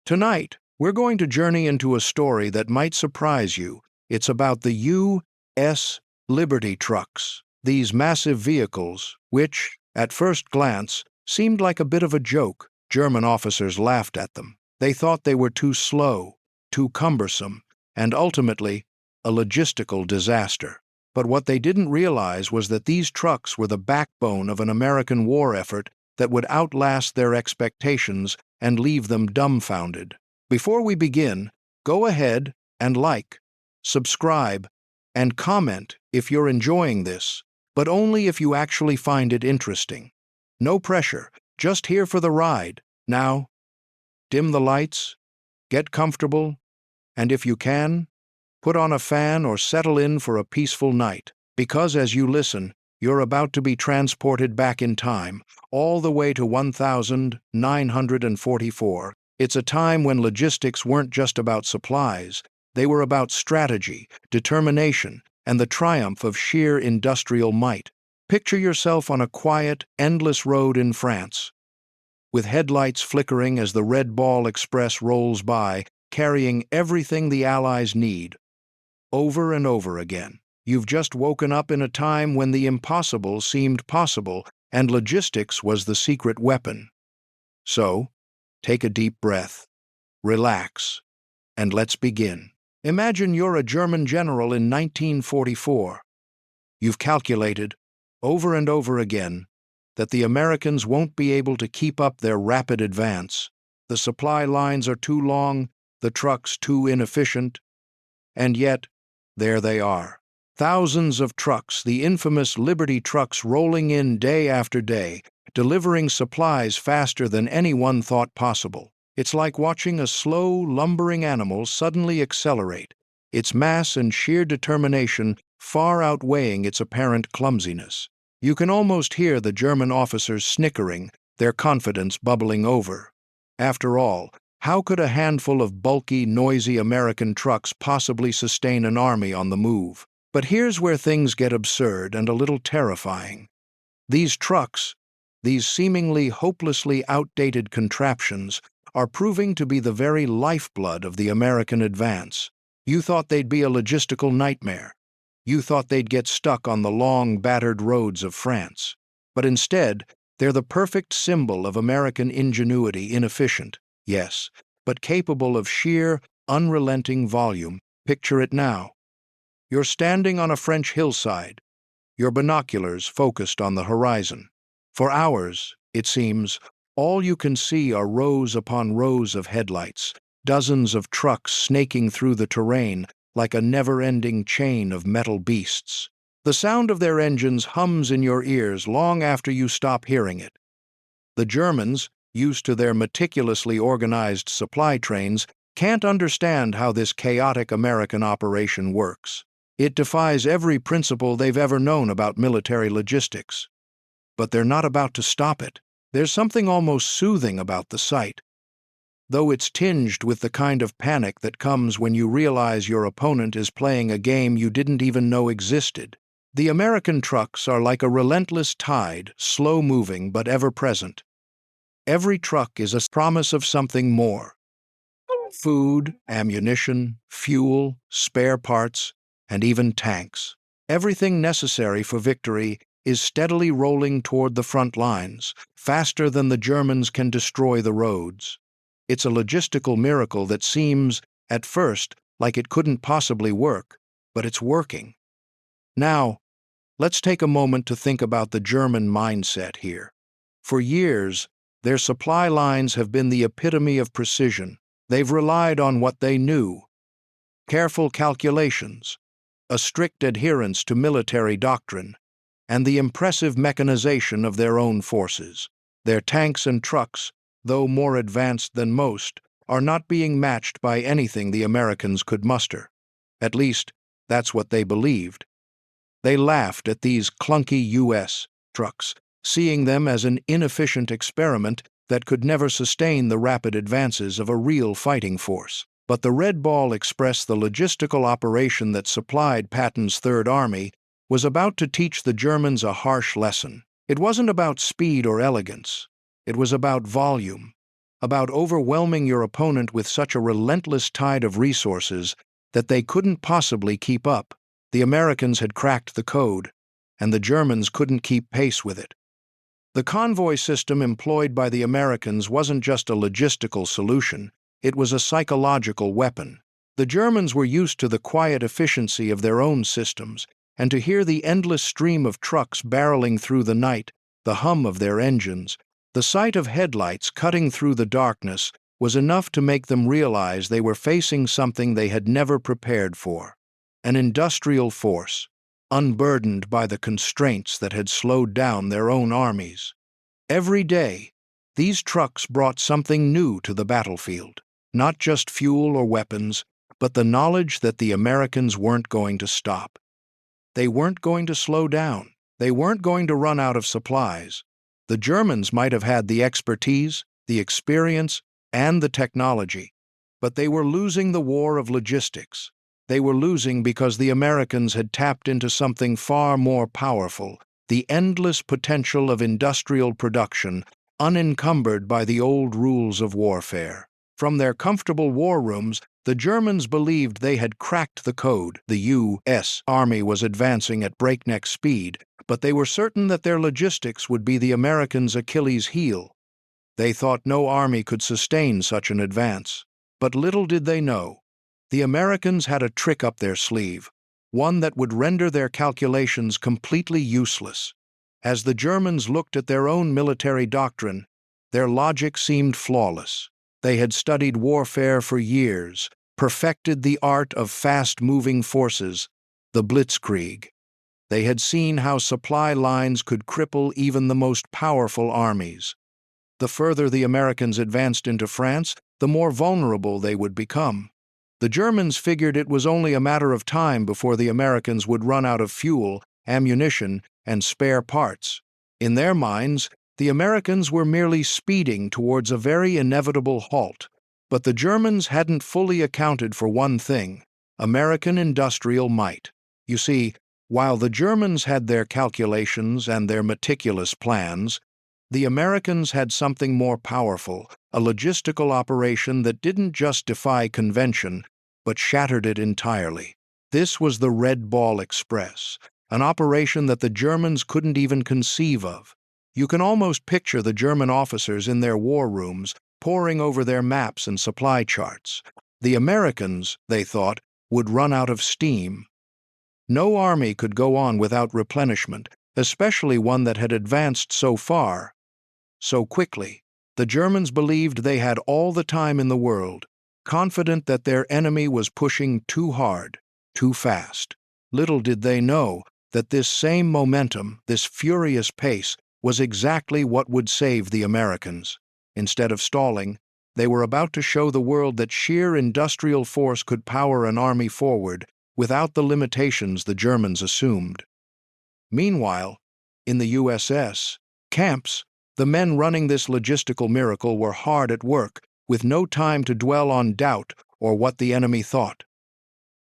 Tonight, we're going to journey into a story that might surprise you. It's about the U.S. Liberty trucks, these massive vehicles, which, at first glance, seemed like a bit of a joke. German officers laughed at them. They thought they were too slow, too cumbersome, and ultimately, a logistical disaster. But what they didn't realize was that these trucks were the backbone of an American war effort that would outlast their expectations and leave them dumbfounded. Before we begin, go ahead and like, subscribe, and comment if you're enjoying this, but only if you actually find it interesting. No pressure, just here for the ride. Now, dim the lights, get comfortable, and if you can, put on a fan or settle in for a peaceful night, because as you listen, you're about to be transported back in time, all the way to 1944. It's a time when logistics weren't just about supplies, they were about strategy, determination, and the triumph of sheer industrial might. Picture yourself on a quiet, endless road in France, with headlights flickering as the Red Ball Express rolls by, carrying everything the Allies need. Over and over again. You've just woken up in a time when the impossible seemed possible and logistics was the secret weapon. So, take a deep breath, relax, and let's begin. Imagine you're a German general in 1944. You've calculated, over and over again, that the Americans won't be able to keep up their rapid advance. The supply lines are too long, the trucks too inefficient, and yet, there they are. Thousands of trucks, the infamous Liberty trucks, rolling in day after day, delivering supplies faster than anyone thought possible. It's like watching a slow, lumbering animal suddenly accelerate, its mass and sheer determination far outweighing its apparent clumsiness. You can almost hear the German officers snickering, their confidence bubbling over. After all, how could a handful of bulky, noisy American trucks possibly sustain an army on the move? But here's where things get absurd and a little terrifying. These trucks, these seemingly hopelessly outdated contraptions, are proving to be the very lifeblood of the American advance. You thought they'd be a logistical nightmare. You thought they'd get stuck on the long, battered roads of France. But instead, they're the perfect symbol of American ingenuity, inefficient, yes, but capable of sheer, unrelenting volume. Picture it now. You're standing on a French hillside, your binoculars focused on the horizon. For hours, it seems, all you can see are rows upon rows of headlights, dozens of trucks snaking through the terrain like a never-ending chain of metal beasts. The sound of their engines hums in your ears long after you stop hearing it. The Germans, used to their meticulously organized supply trains, can't understand how this chaotic American operation works. It defies every principle they've ever known about military logistics. But they're not about to stop it. There's something almost soothing about the sight, though it's tinged with the kind of panic that comes when you realize your opponent is playing a game you didn't even know existed. The American trucks are like a relentless tide, slow-moving but ever-present. Every truck is a promise of something more. Food, ammunition, fuel, spare parts, and even tanks. Everything necessary for victory is steadily rolling toward the front lines, faster than the Germans can destroy the roads. It's a logistical miracle that seems, at first, like it couldn't possibly work, but it's working. Now, let's take a moment to think about the German mindset here. For years, their supply lines have been the epitome of precision. They've relied on what they knew: careful calculations, a strict adherence to military doctrine, and the impressive mechanization of their own forces. Their tanks and trucks, though more advanced than most, are not being matched by anything the Americans could muster. At least, that's what they believed. They laughed at these clunky U.S. trucks, seeing them as an inefficient experiment that could never sustain the rapid advances of a real fighting force. But the Red Ball Express, the logistical operation that supplied Patton's Third Army, was about to teach the Germans a harsh lesson. It wasn't about speed or elegance. It was about volume, about overwhelming your opponent with such a relentless tide of resources that they couldn't possibly keep up. The Americans had cracked the code, and the Germans couldn't keep pace with it. The convoy system employed by the Americans wasn't just a logistical solution, it was a psychological weapon. The Germans were used to the quiet efficiency of their own systems, and to hear the endless stream of trucks barreling through the night, the hum of their engines, the sight of headlights cutting through the darkness was enough to make them realize they were facing something they had never prepared for. An industrial force, unburdened by the constraints that had slowed down their own armies. Every day, these trucks brought something new to the battlefield, not just fuel or weapons, but the knowledge that the Americans weren't going to stop. They weren't going to slow down. They weren't going to run out of supplies. The Germans might have had the expertise, the experience, and the technology, but they were losing the war of logistics. They were losing because the Americans had tapped into something far more powerful, the endless potential of industrial production, unencumbered by the old rules of warfare. From their comfortable war rooms, the Germans believed they had cracked the code. The U.S. Army was advancing at breakneck speed, but they were certain that their logistics would be the Americans' Achilles' heel. They thought no army could sustain such an advance. But little did they know, the Americans had a trick up their sleeve, one that would render their calculations completely useless. As the Germans looked at their own military doctrine, their logic seemed flawless. They had studied warfare for years, perfected the art of fast-moving forces, the blitzkrieg. They had seen how supply lines could cripple even the most powerful armies. The further the Americans advanced into France, the more vulnerable they would become. The Germans figured it was only a matter of time before the Americans would run out of fuel, ammunition, and spare parts. In their minds, the Americans were merely speeding towards a very inevitable halt. But the Germans hadn't fully accounted for one thing: American industrial might. You see, while the Germans had their calculations and their meticulous plans, the Americans had something more powerful, a logistical operation that didn't just defy convention, but shattered it entirely. This was the Red Ball Express, an operation that the Germans couldn't even conceive of. You can almost picture the German officers in their war rooms poring over their maps and supply charts. The Americans, they thought, would run out of steam. No army could go on without replenishment, especially one that had advanced so far, so quickly. The Germans believed they had all the time in the world, confident that their enemy was pushing too hard, too fast. Little did they know that this same momentum, this furious pace, was exactly what would save the Americans. Instead of stalling, they were about to show the world that sheer industrial force could power an army forward without the limitations the Germans assumed. Meanwhile, in the USS camps, the men running this logistical miracle were hard at work, with no time to dwell on doubt or what the enemy thought.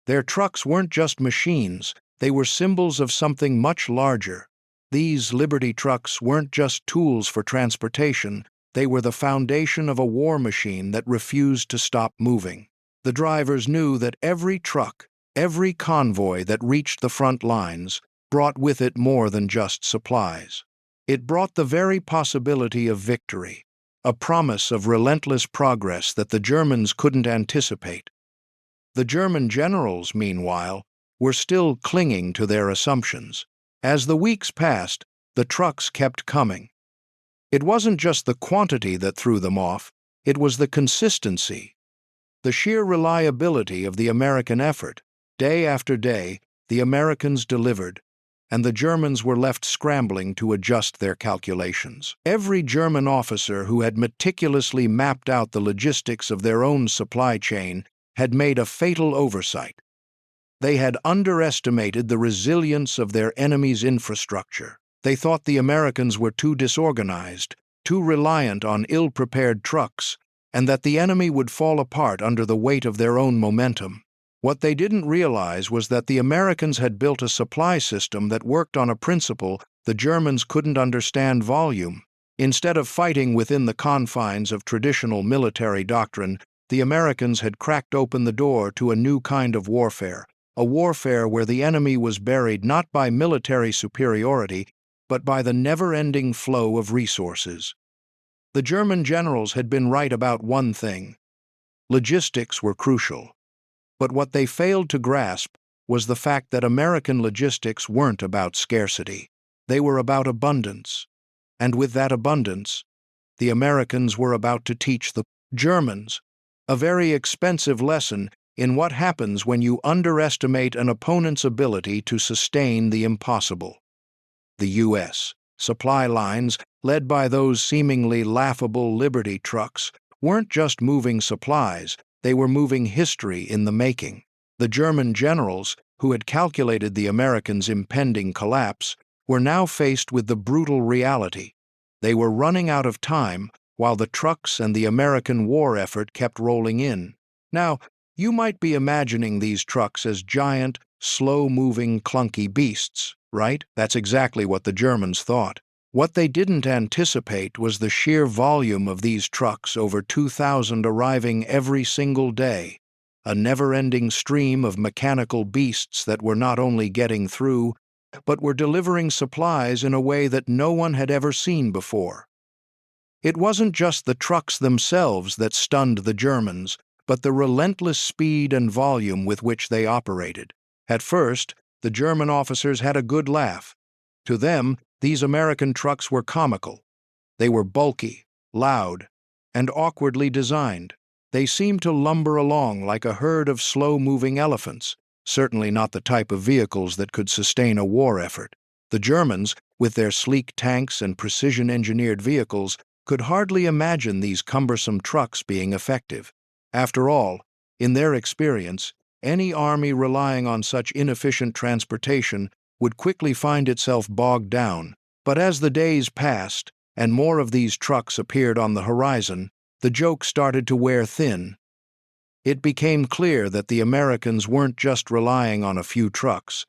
Their trucks weren't just machines, they were symbols of something much larger. These Liberty trucks weren't just tools for transportation, they were the foundation of a war machine that refused to stop moving. The drivers knew that every truck, every convoy that reached the front lines, brought with it more than just supplies. It brought the very possibility of victory, a promise of relentless progress that the Germans couldn't anticipate. The German generals, meanwhile, were still clinging to their assumptions. As the weeks passed, the trucks kept coming. It wasn't just the quantity that threw them off, it was the consistency, the sheer reliability of the American effort. Day after day, the Americans delivered, and the Germans were left scrambling to adjust their calculations. Every German officer who had meticulously mapped out the logistics of their own supply chain had made a fatal oversight. They had underestimated the resilience of their enemy's infrastructure. They thought the Americans were too disorganized, too reliant on ill-prepared trucks, and that the enemy would fall apart under the weight of their own momentum. What they didn't realize was that the Americans had built a supply system that worked on a principle the Germans couldn't understand: volume. Instead of fighting within the confines of traditional military doctrine, the Americans had cracked open the door to a new kind of warfare, a warfare where the enemy was buried not by military superiority, but by the never-ending flow of resources. The German generals had been right about one thing. Logistics were crucial. But what they failed to grasp was the fact that American logistics weren't about scarcity. They were about abundance. And with that abundance, the Americans were about to teach the Germans a very expensive lesson in what happens when you underestimate an opponent's ability to sustain the impossible. The U.S. supply lines, led by those seemingly laughable Liberty trucks, weren't just moving supplies, they were moving history in the making. The German generals, who had calculated the Americans' impending collapse, were now faced with the brutal reality. They were running out of time while the trucks and the American war effort kept rolling in. Now, you might be imagining these trucks as giant, slow-moving, clunky beasts, right? That's exactly what the Germans thought. What they didn't anticipate was the sheer volume of these trucks, over 2,000 arriving every single day, a never-ending stream of mechanical beasts that were not only getting through, but were delivering supplies in a way that no one had ever seen before. It wasn't just the trucks themselves that stunned the Germans, but the relentless speed and volume with which they operated. At first, the German officers had a good laugh. To them, these American trucks were comical. They were bulky, loud, and awkwardly designed. They seemed to lumber along like a herd of slow-moving elephants, certainly not the type of vehicles that could sustain a war effort. The Germans, with their sleek tanks and precision-engineered vehicles, could hardly imagine these cumbersome trucks being effective. After all, in their experience, any army relying on such inefficient transportation would quickly find itself bogged down. But as the days passed, and more of these trucks appeared on the horizon, the joke started to wear thin. It became clear that the Americans weren't just relying on a few trucks.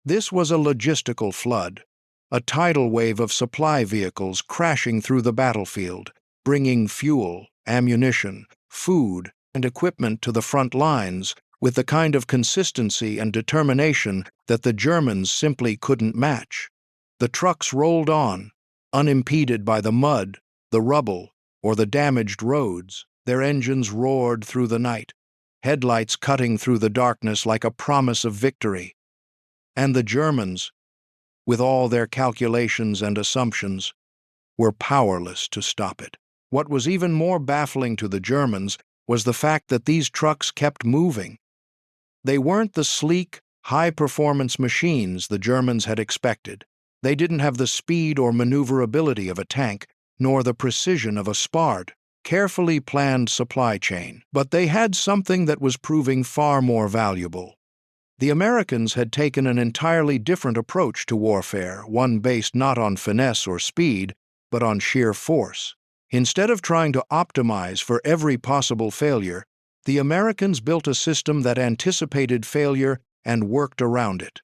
This was a logistical flood, a tidal wave of supply vehicles crashing through the battlefield, bringing fuel, ammunition, food, and equipment to the front lines with the kind of consistency and determination that the Germans simply couldn't match. The trucks rolled on, unimpeded by the mud, the rubble, or the damaged roads. Their engines roared through the night, headlights cutting through the darkness like a promise of victory. And the Germans, with all their calculations and assumptions, were powerless to stop it. What was even more baffling to the Germans was the fact that these trucks kept moving. They weren't the sleek, high-performance machines the Germans had expected. They didn't have the speed or maneuverability of a tank, nor the precision of a sparred, carefully planned supply chain. But they had something that was proving far more valuable. The Americans had taken an entirely different approach to warfare, one based not on finesse or speed, but on sheer force. Instead of trying to optimize for every possible failure, the Americans built a system that anticipated failure and worked around it.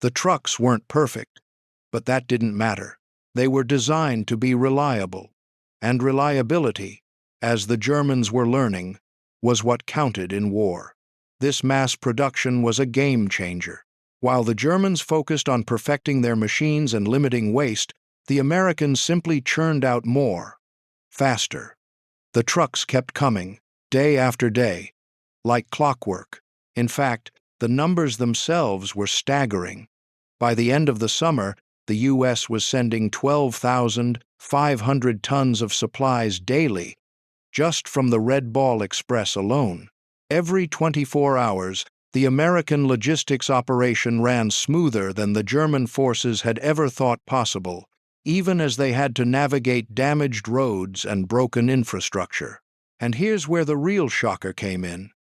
The trucks weren't perfect, but that didn't matter. They were designed to be reliable, and reliability, as the Germans were learning, was what counted in war. This mass production was a game changer. While the Germans focused on perfecting their machines and limiting waste, the Americans simply churned out more, faster. The trucks kept coming, day after day, like clockwork. In fact, the numbers themselves were staggering. By the end of the summer, the U.S. was sending 12,500 tons of supplies daily, just from the Red Ball Express alone. Every 24 hours, the American logistics operation ran smoother than the German forces had ever thought possible, even as they had to navigate damaged roads and broken infrastructure. And here's where the real shocker came in.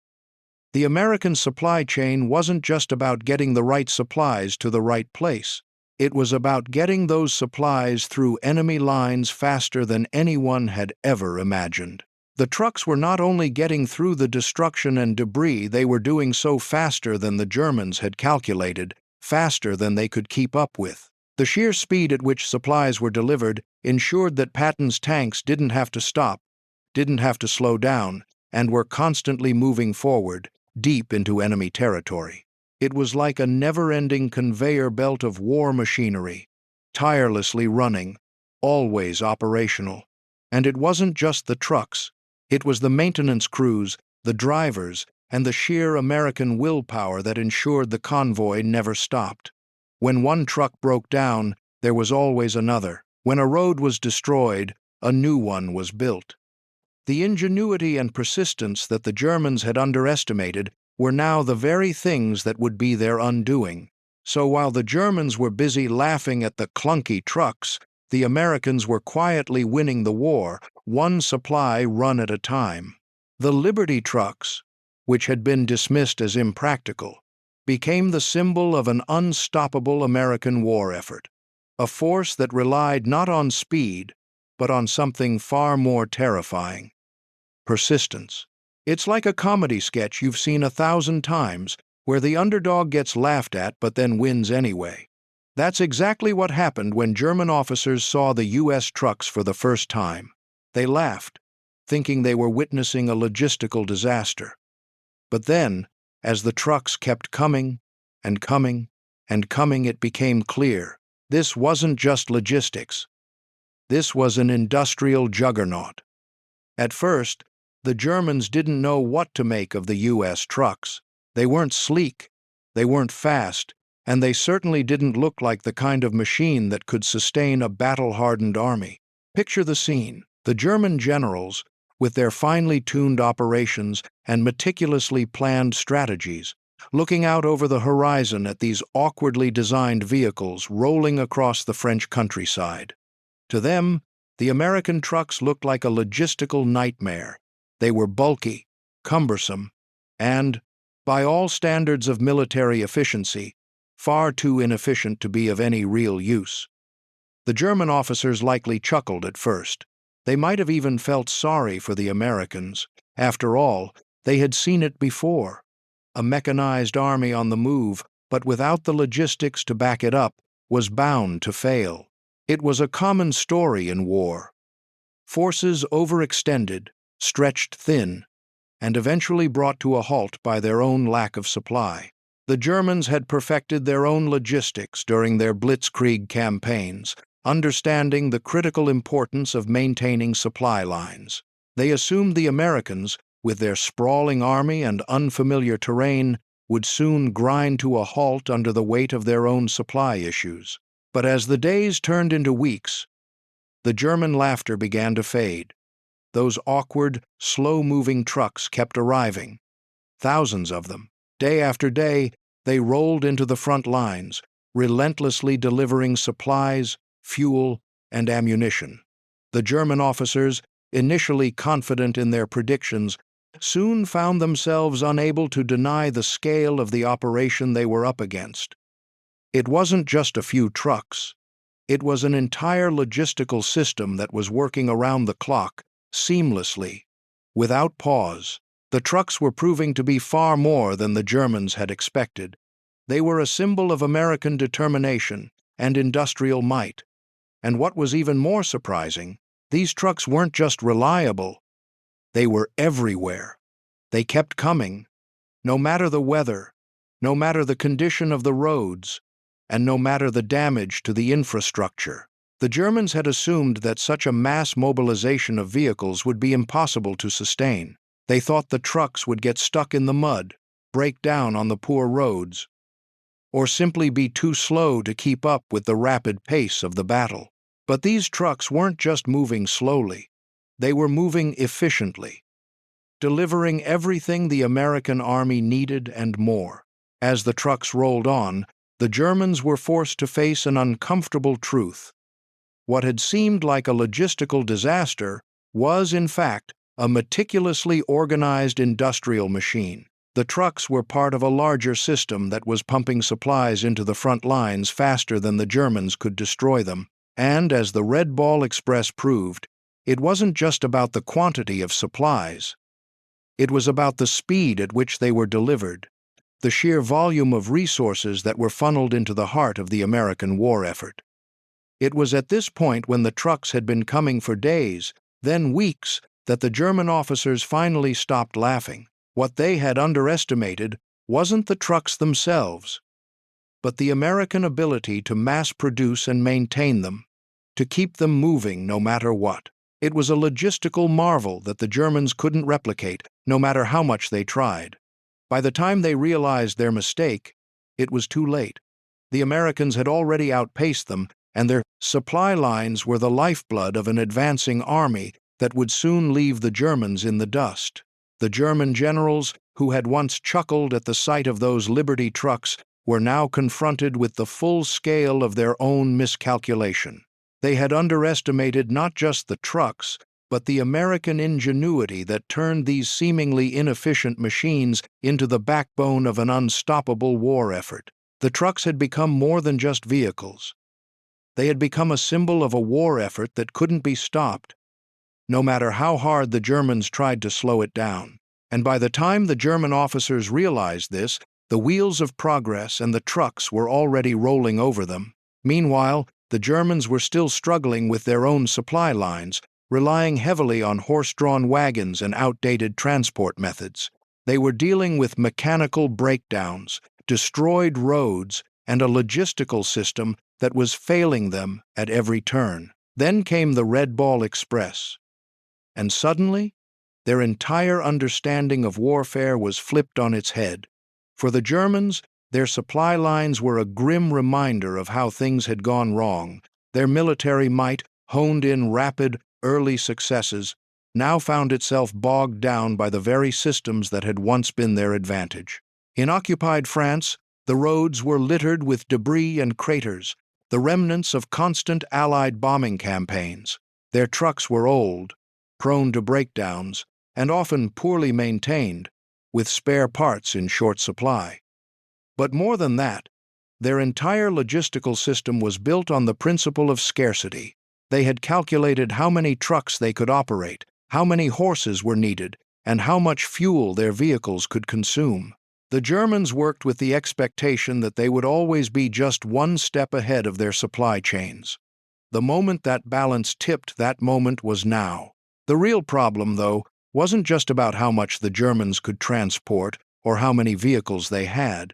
The American supply chain wasn't just about getting the right supplies to the right place. It was about getting those supplies through enemy lines faster than anyone had ever imagined. The trucks were not only getting through the destruction and debris, they were doing so faster than the Germans had calculated, faster than they could keep up with. The sheer speed at which supplies were delivered ensured that Patton's tanks didn't have to stop, didn't have to slow down, and were constantly moving forward, deep into enemy territory. It was like a never-ending conveyor belt of war machinery, tirelessly running, always operational. And it wasn't just the trucks. It was the maintenance crews, the drivers, and the sheer American willpower that ensured the convoy never stopped. When one truck broke down, there was always another. When a road was destroyed, a new one was built. The ingenuity and persistence that the Germans had underestimated were now the very things that would be their undoing. So while the Germans were busy laughing at the clunky trucks, the Americans were quietly winning the war, one supply run at a time. The Liberty trucks, which had been dismissed as impractical, became the symbol of an unstoppable American war effort, a force that relied not on speed, but on something far more terrifying: persistence. It's like a comedy sketch you've seen 1,000 times, where the underdog gets laughed at but then wins anyway. That's exactly what happened when German officers saw the U.S. trucks for the first time. They laughed, thinking they were witnessing a logistical disaster. But then, as the trucks kept coming and coming and coming, it became clear this wasn't just logistics. This was an industrial juggernaut. At first, the Germans didn't know what to make of the U.S. trucks. They weren't sleek, they weren't fast, and they certainly didn't look like the kind of machine that could sustain a battle-hardened army. Picture the scene. The German generals, with their finely tuned operations and meticulously planned strategies, looking out over the horizon at these awkwardly designed vehicles rolling across the French countryside. To them, the American trucks looked like a logistical nightmare. They were bulky, cumbersome, and, by all standards of military efficiency, far too inefficient to be of any real use. The German officers likely chuckled at first. They might have even felt sorry for the Americans. After all, they had seen it before. A mechanized army on the move, but without the logistics to back it up, was bound to fail. It was a common story in war. Forces overextended, stretched thin, and eventually brought to a halt by their own lack of supply. The Germans had perfected their own logistics during their blitzkrieg campaigns, understanding the critical importance of maintaining supply lines. They assumed the Americans, with their sprawling army and unfamiliar terrain, would soon grind to a halt under the weight of their own supply issues. But as the days turned into weeks, the German laughter began to fade. Those awkward, slow-moving trucks kept arriving. Thousands of them. Day after day, they rolled into the front lines, relentlessly delivering supplies, fuel, and ammunition. The German officers, initially confident in their predictions, soon found themselves unable to deny the scale of the operation they were up against. It wasn't just a few trucks. It was an entire logistical system that was working around the clock, seamlessly, without pause. The trucks were proving to be far more than the Germans had expected. They were a symbol of American determination and industrial might. And what was even more surprising, these trucks weren't just reliable. They were everywhere. They kept coming, no matter the weather, no matter the condition of the roads, and no matter the damage to the infrastructure. The Germans had assumed that such a mass mobilization of vehicles would be impossible to sustain. They thought the trucks would get stuck in the mud, break down on the poor roads, or simply be too slow to keep up with the rapid pace of the battle. But these trucks weren't just moving slowly. They were moving efficiently, delivering everything the American army needed and more. As the trucks rolled on, the Germans were forced to face an uncomfortable truth. What had seemed like a logistical disaster was, in fact, a meticulously organized industrial machine. The trucks were part of a larger system that was pumping supplies into the front lines faster than the Germans could destroy them. And, as the Red Ball Express proved, it wasn't just about the quantity of supplies. It was about the speed at which they were delivered, the sheer volume of resources that were funneled into the heart of the American war effort. It was at this point, when the trucks had been coming for days, then weeks, that the German officers finally stopped laughing. What they had underestimated wasn't the trucks themselves, but the American ability to mass produce and maintain them, to keep them moving no matter what. It was a logistical marvel that the Germans couldn't replicate, no matter how much they tried. By the time they realized their mistake, it was too late. The Americans had already outpaced them, and their supply lines were the lifeblood of an advancing army that would soon leave the Germans in the dust. The German generals, who had once chuckled at the sight of those Liberty trucks, were now confronted with the full scale of their own miscalculation. They had underestimated not just the trucks, but the American ingenuity that turned these seemingly inefficient machines into the backbone of an unstoppable war effort. The trucks had become more than just vehicles. They had become a symbol of a war effort that couldn't be stopped, no matter how hard the Germans tried to slow it down. And by the time the German officers realized this, the wheels of progress and the trucks were already rolling over them. Meanwhile, the Germans were still struggling with their own supply lines, relying heavily on horse-drawn wagons and outdated transport methods. They were dealing with mechanical breakdowns, destroyed roads, and a logistical system that was failing them at every turn. Then came the Red Ball Express, and suddenly, their entire understanding of warfare was flipped on its head. For the Germans, their supply lines were a grim reminder of how things had gone wrong. Their military might, honed in rapid, early successes, now found itself bogged down by the very systems that had once been their advantage. In occupied France, the roads were littered with debris and craters, the remnants of constant Allied bombing campaigns. Their trucks were old, prone to breakdowns, and often poorly maintained, with spare parts in short supply. But more than that, their entire logistical system was built on the principle of scarcity. They had calculated how many trucks they could operate, how many horses were needed, and how much fuel their vehicles could consume. The Germans worked with the expectation that they would always be just one step ahead of their supply chains. The moment that balance tipped, that moment was now. The real problem, though, wasn't just about how much the Germans could transport or how many vehicles they had.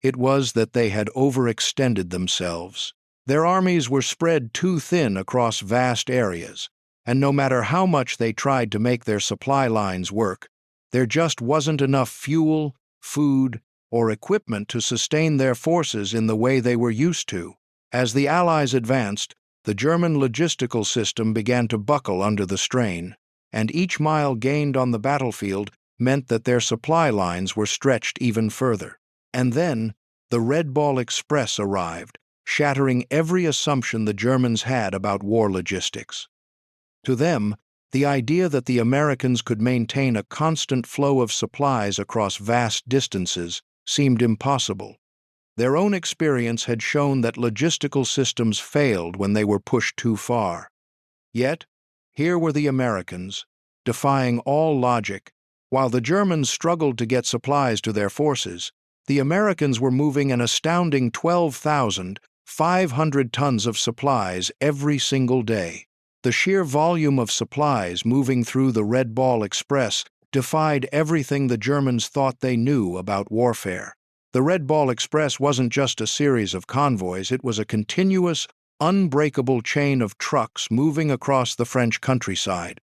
It was that they had overextended themselves. Their armies were spread too thin across vast areas, and no matter how much they tried to make their supply lines work, there just wasn't enough fuel, food, or equipment to sustain their forces in the way they were used to. As the Allies advanced, the German logistical system began to buckle under the strain, and each mile gained on the battlefield meant that their supply lines were stretched even further. And then, the Red Ball Express arrived, shattering every assumption the Germans had about war logistics. To them, the idea that the Americans could maintain a constant flow of supplies across vast distances seemed impossible. Their own experience had shown that logistical systems failed when they were pushed too far. Yet, here were the Americans, defying all logic. While the Germans struggled to get supplies to their forces, the Americans were moving an astounding 12,500 tons of supplies every single day. The sheer volume of supplies moving through the Red Ball Express defied everything the Germans thought they knew about warfare. The Red Ball Express wasn't just a series of convoys, it was a continuous, unbreakable chain of trucks moving across the French countryside.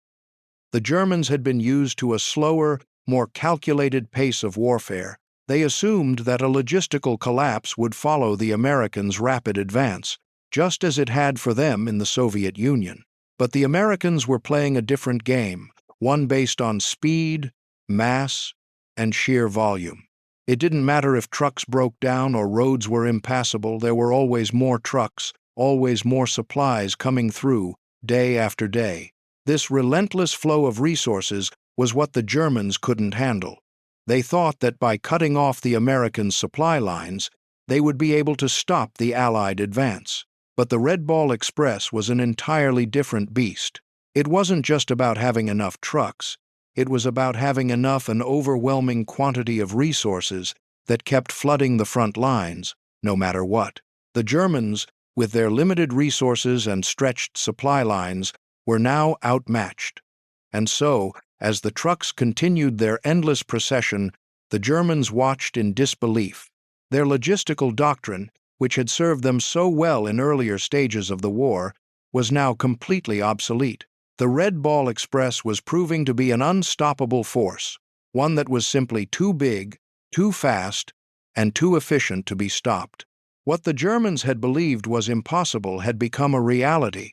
The Germans had been used to a slower, more calculated pace of warfare. They assumed that a logistical collapse would follow the Americans' rapid advance, just as it had for them in the Soviet Union. But the Americans were playing a different game, one based on speed, mass, and sheer volume. It didn't matter if trucks broke down or roads were impassable, there were always more trucks, always more supplies coming through, day after day. This relentless flow of resources was what the Germans couldn't handle. They thought that by cutting off the American supply lines, they would be able to stop the Allied advance. But the Red Ball Express was an entirely different beast. It wasn't just about having enough trucks. It was about having enough and overwhelming quantity of resources that kept flooding the front lines, no matter what. The Germans, with their limited resources and stretched supply lines, were now outmatched. And so, as the trucks continued their endless procession, the Germans watched in disbelief. Their logistical doctrine, which had served them so well in earlier stages of the war, was now completely obsolete. The Red Ball Express was proving to be an unstoppable force, one that was simply too big, too fast, and too efficient to be stopped. What the Germans had believed was impossible had become a reality,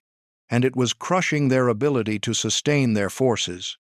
and it was crushing their ability to sustain their forces.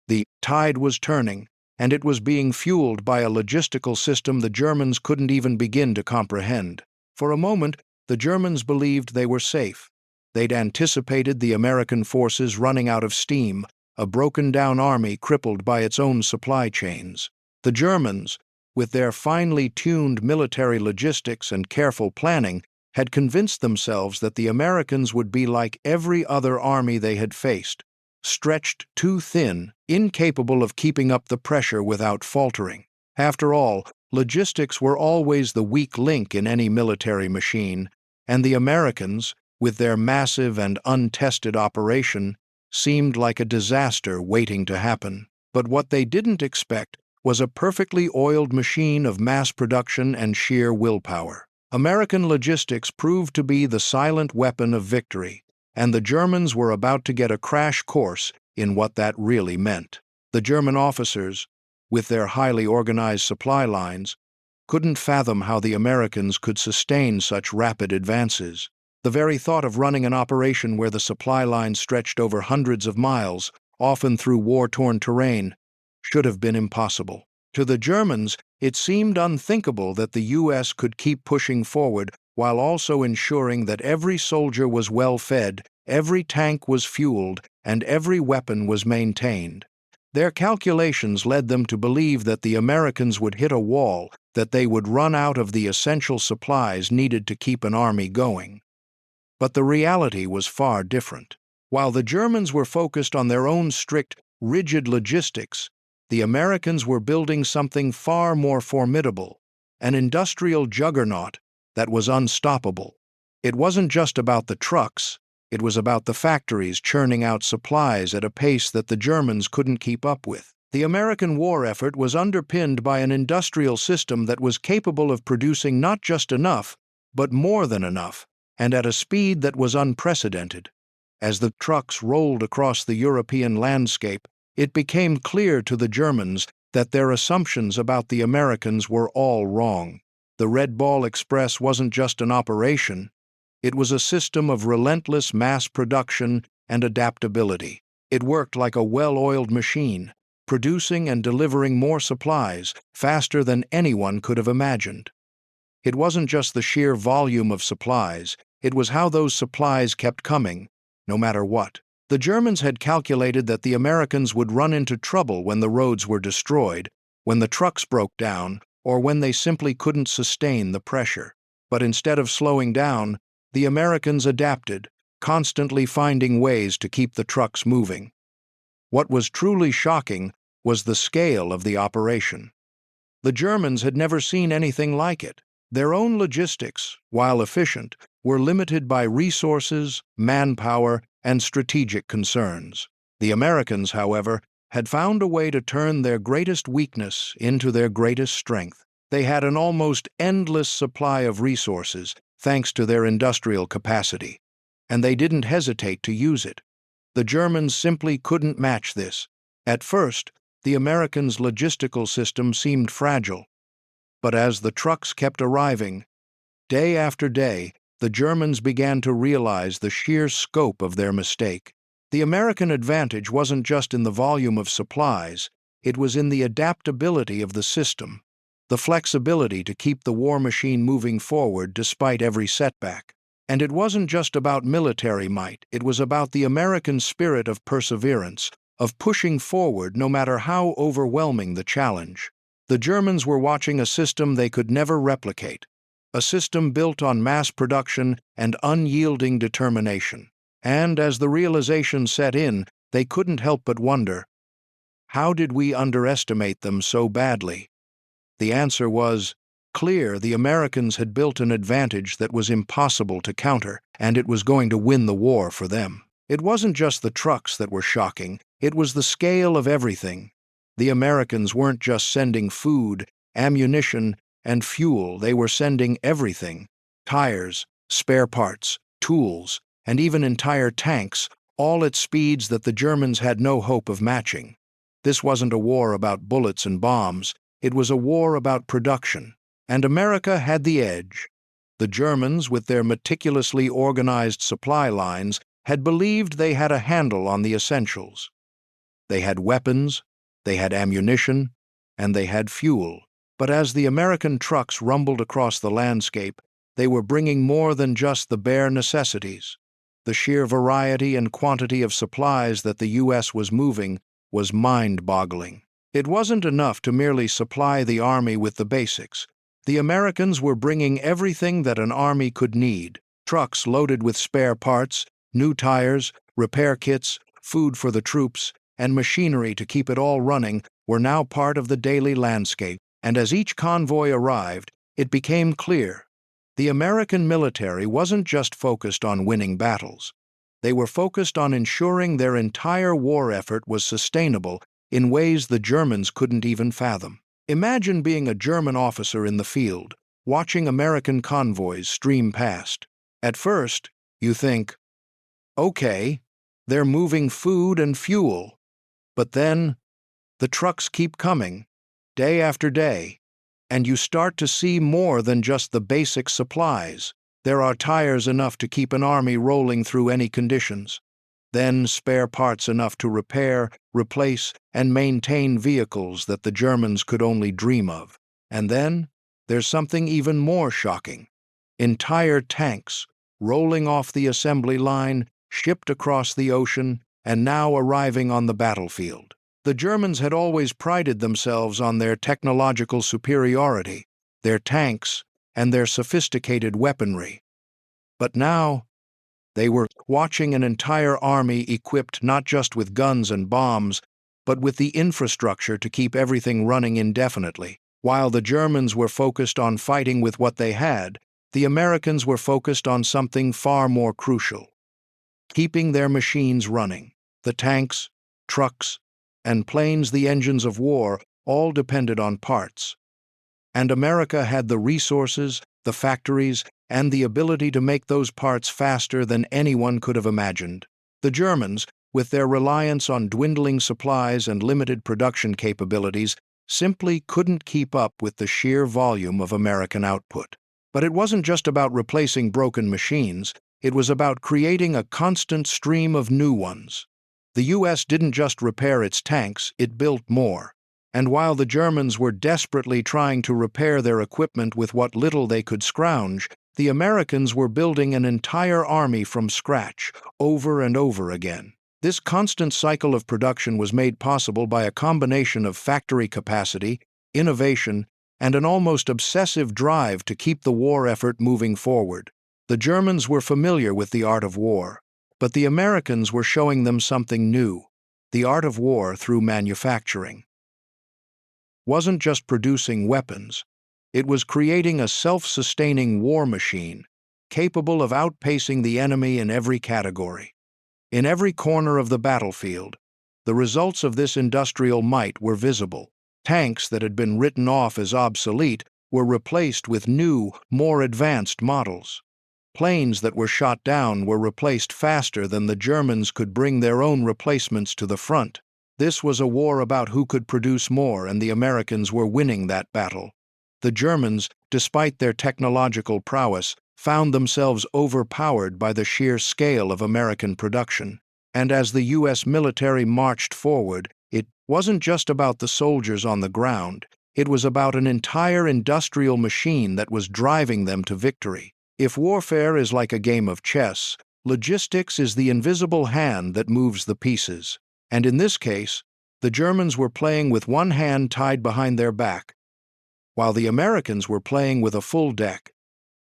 The tide was turning, and it was being fueled by a logistical system the Germans couldn't even begin to comprehend. For a moment, the Germans believed they were safe. They'd anticipated the American forces running out of steam, a broken-down army crippled by its own supply chains. The Germans, with their finely tuned military logistics and careful planning, had convinced themselves that the Americans would be like every other army they had faced, stretched too thin, incapable of keeping up the pressure without faltering. After all, logistics were always the weak link in any military machine, and the Americans, with their massive and untested operation, seemed like a disaster waiting to happen. But what they didn't expect was a perfectly oiled machine of mass production and sheer willpower. American logistics proved to be the silent weapon of victory, and the Germans were about to get a crash course in what that really meant. The German officers, with their highly organized supply lines, couldn't fathom how the Americans could sustain such rapid advances. The very thought of running an operation where the supply lines stretched over hundreds of miles, often through war-torn terrain, should have been impossible. To the Germans, it seemed unthinkable that the U.S. could keep pushing forward while also ensuring that every soldier was well fed, every tank was fueled, and every weapon was maintained. Their calculations led them to believe that the Americans would hit a wall, that they would run out of the essential supplies needed to keep an army going. But the reality was far different. While the Germans were focused on their own strict, rigid logistics, the Americans were building something far more formidable, an industrial juggernaut that was unstoppable. It wasn't just about the trucks, it was about the factories churning out supplies at a pace that the Germans couldn't keep up with. The American war effort was underpinned by an industrial system that was capable of producing not just enough, but more than enough, and at a speed that was unprecedented. As the trucks rolled across the European landscape, it became clear to the Germans that their assumptions about the Americans were all wrong. The Red Ball Express wasn't just an operation, it was a system of relentless mass production and adaptability. It worked like a well-oiled machine, producing and delivering more supplies faster than anyone could have imagined. It wasn't just the sheer volume of supplies, it was how those supplies kept coming, no matter what. The Germans had calculated that the Americans would run into trouble when the roads were destroyed, when the trucks broke down, or when they simply couldn't sustain the pressure. But instead of slowing down, the Americans adapted, constantly finding ways to keep the trucks moving. What was truly shocking was the scale of the operation. The Germans had never seen anything like it. Their own logistics, while efficient, were limited by resources, manpower, and strategic concerns. The Americans, however, had found a way to turn their greatest weakness into their greatest strength. They had an almost endless supply of resources, thanks to their industrial capacity, and they didn't hesitate to use it. The Germans simply couldn't match this. At first, the Americans' logistical system seemed fragile, but as the trucks kept arriving, day after day, the Germans began to realize the sheer scope of their mistake. The American advantage wasn't just in the volume of supplies, it was in the adaptability of the system, the flexibility to keep the war machine moving forward despite every setback. And it wasn't just about military might, it was about the American spirit of perseverance, of pushing forward no matter how overwhelming the challenge. The Germans were watching a system they could never replicate, a system built on mass production and unyielding determination. And as the realization set in, they couldn't help but wonder, how did we underestimate them so badly? The answer was, clear the Americans had built an advantage that was impossible to counter, and it was going to win the war for them. It wasn't just the trucks that were shocking, it was the scale of everything. The Americans weren't just sending food, ammunition, and fuel, they were sending everything: tires, spare parts, tools, and even entire tanks, all at speeds that the Germans had no hope of matching. This wasn't a war about bullets and bombs, it was a war about production. And America had the edge. The Germans, with their meticulously organized supply lines, had believed they had a handle on the essentials. They had weapons, they had ammunition, and they had fuel. But as the American trucks rumbled across the landscape, they were bringing more than just the bare necessities. The sheer variety and quantity of supplies that the U.S. was moving was mind-boggling. It wasn't enough to merely supply the army with the basics. The Americans were bringing everything that an army could need: trucks loaded with spare parts, new tires, repair kits, food for the troops, and machinery to keep it all running were now part of the daily landscape. And as each convoy arrived, it became clear the American military wasn't just focused on winning battles. They were focused on ensuring their entire war effort was sustainable in ways the Germans couldn't even fathom. Imagine being a German officer in the field, watching American convoys stream past. At first, you think, okay, they're moving food and fuel. But then, the trucks keep coming, day after day, and you start to see more than just the basic supplies. There are tires enough to keep an army rolling through any conditions. Then spare parts enough to repair, replace, and maintain vehicles that the Germans could only dream of. And then, there's something even more shocking. Entire tanks, rolling off the assembly line, shipped across the ocean, and now arriving on the battlefield. The Germans had always prided themselves on their technological superiority, their tanks, and their sophisticated weaponry. But now, they were watching an entire army equipped not just with guns and bombs, but with the infrastructure to keep everything running indefinitely. While the Germans were focused on fighting with what they had, the Americans were focused on something far more crucial: keeping their machines running. The tanks, trucks, and planes, the engines of war, all depended on parts. And America had the resources, the factories, and the ability to make those parts faster than anyone could have imagined. The Germans, with their reliance on dwindling supplies and limited production capabilities, simply couldn't keep up with the sheer volume of American output. But it wasn't just about replacing broken machines, it was about creating a constant stream of new ones. The U.S. didn't just repair its tanks, it built more. And while the Germans were desperately trying to repair their equipment with what little they could scrounge, the Americans were building an entire army from scratch, over and over again. This constant cycle of production was made possible by a combination of factory capacity, innovation, and an almost obsessive drive to keep the war effort moving forward. The Germans were familiar with the art of war, but the Americans were showing them something new: the art of war through manufacturing. Wasn't just producing weapons, it was creating a self-sustaining war machine, capable of outpacing the enemy in every category. In every corner of the battlefield, the results of this industrial might were visible. Tanks that had been written off as obsolete were replaced with new, more advanced models. Planes that were shot down were replaced faster than the Germans could bring their own replacements to the front. This was a war about who could produce more, and the Americans were winning that battle. The Germans, despite their technological prowess, found themselves overpowered by the sheer scale of American production. And as the U.S. military marched forward, it wasn't just about the soldiers on the ground, it was about an entire industrial machine that was driving them to victory. If warfare is like a game of chess, logistics is the invisible hand that moves the pieces. And in this case, the Germans were playing with one hand tied behind their back, while the Americans were playing with a full deck.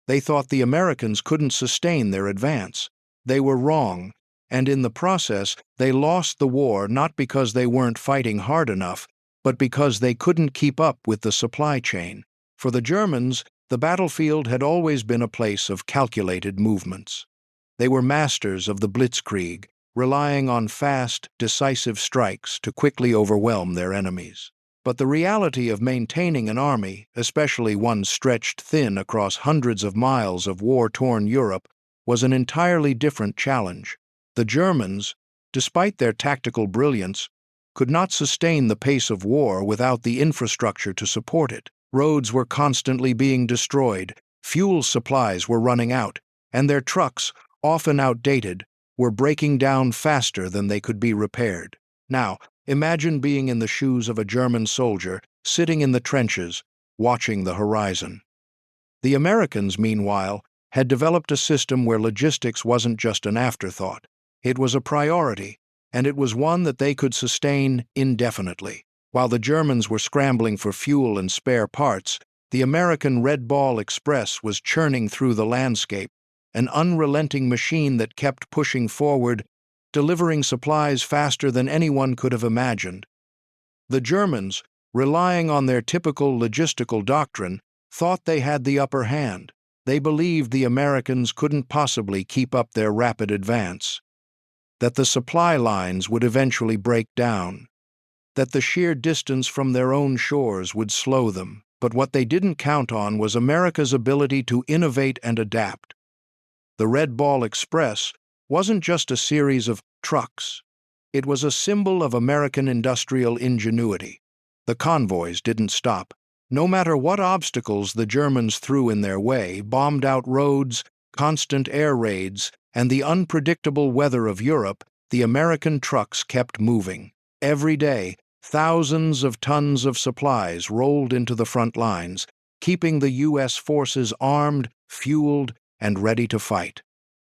They thought the Americans couldn't sustain their advance. They were wrong, and in the process, they lost the war not because they weren't fighting hard enough, but because they couldn't keep up with the supply chain. For the Germans, the battlefield had always been a place of calculated movements. They were masters of the blitzkrieg, relying on fast, decisive strikes to quickly overwhelm their enemies. But the reality of maintaining an army, especially one stretched thin across hundreds of miles of war-torn Europe, was an entirely different challenge. The Germans, despite their tactical brilliance, could not sustain the pace of war without the infrastructure to support it. Roads were constantly being destroyed, fuel supplies were running out, and their trucks, often outdated, were breaking down faster than they could be repaired. Now, imagine being in the shoes of a German soldier, sitting in the trenches, watching the horizon. The Americans, meanwhile, had developed a system where logistics wasn't just an afterthought. It was a priority, and it was one that they could sustain indefinitely. While the Germans were scrambling for fuel and spare parts, the American Red Ball Express was churning through the landscape, an unrelenting machine that kept pushing forward, delivering supplies faster than anyone could have imagined. The Germans, relying on their typical logistical doctrine, thought they had the upper hand. They believed the Americans couldn't possibly keep up their rapid advance, that the supply lines would eventually break down, that the sheer distance from their own shores would slow them. But what they didn't count on was America's ability to innovate and adapt. The Red Ball Express wasn't just a series of trucks. It was a symbol of American industrial ingenuity. The convoys didn't stop. No matter what obstacles the Germans threw in their way, bombed out roads, constant air raids, and the unpredictable weather of Europe, the American trucks kept moving. Every day, thousands of tons of supplies rolled into the front lines, keeping the U.S. forces armed, fueled, and ready to fight.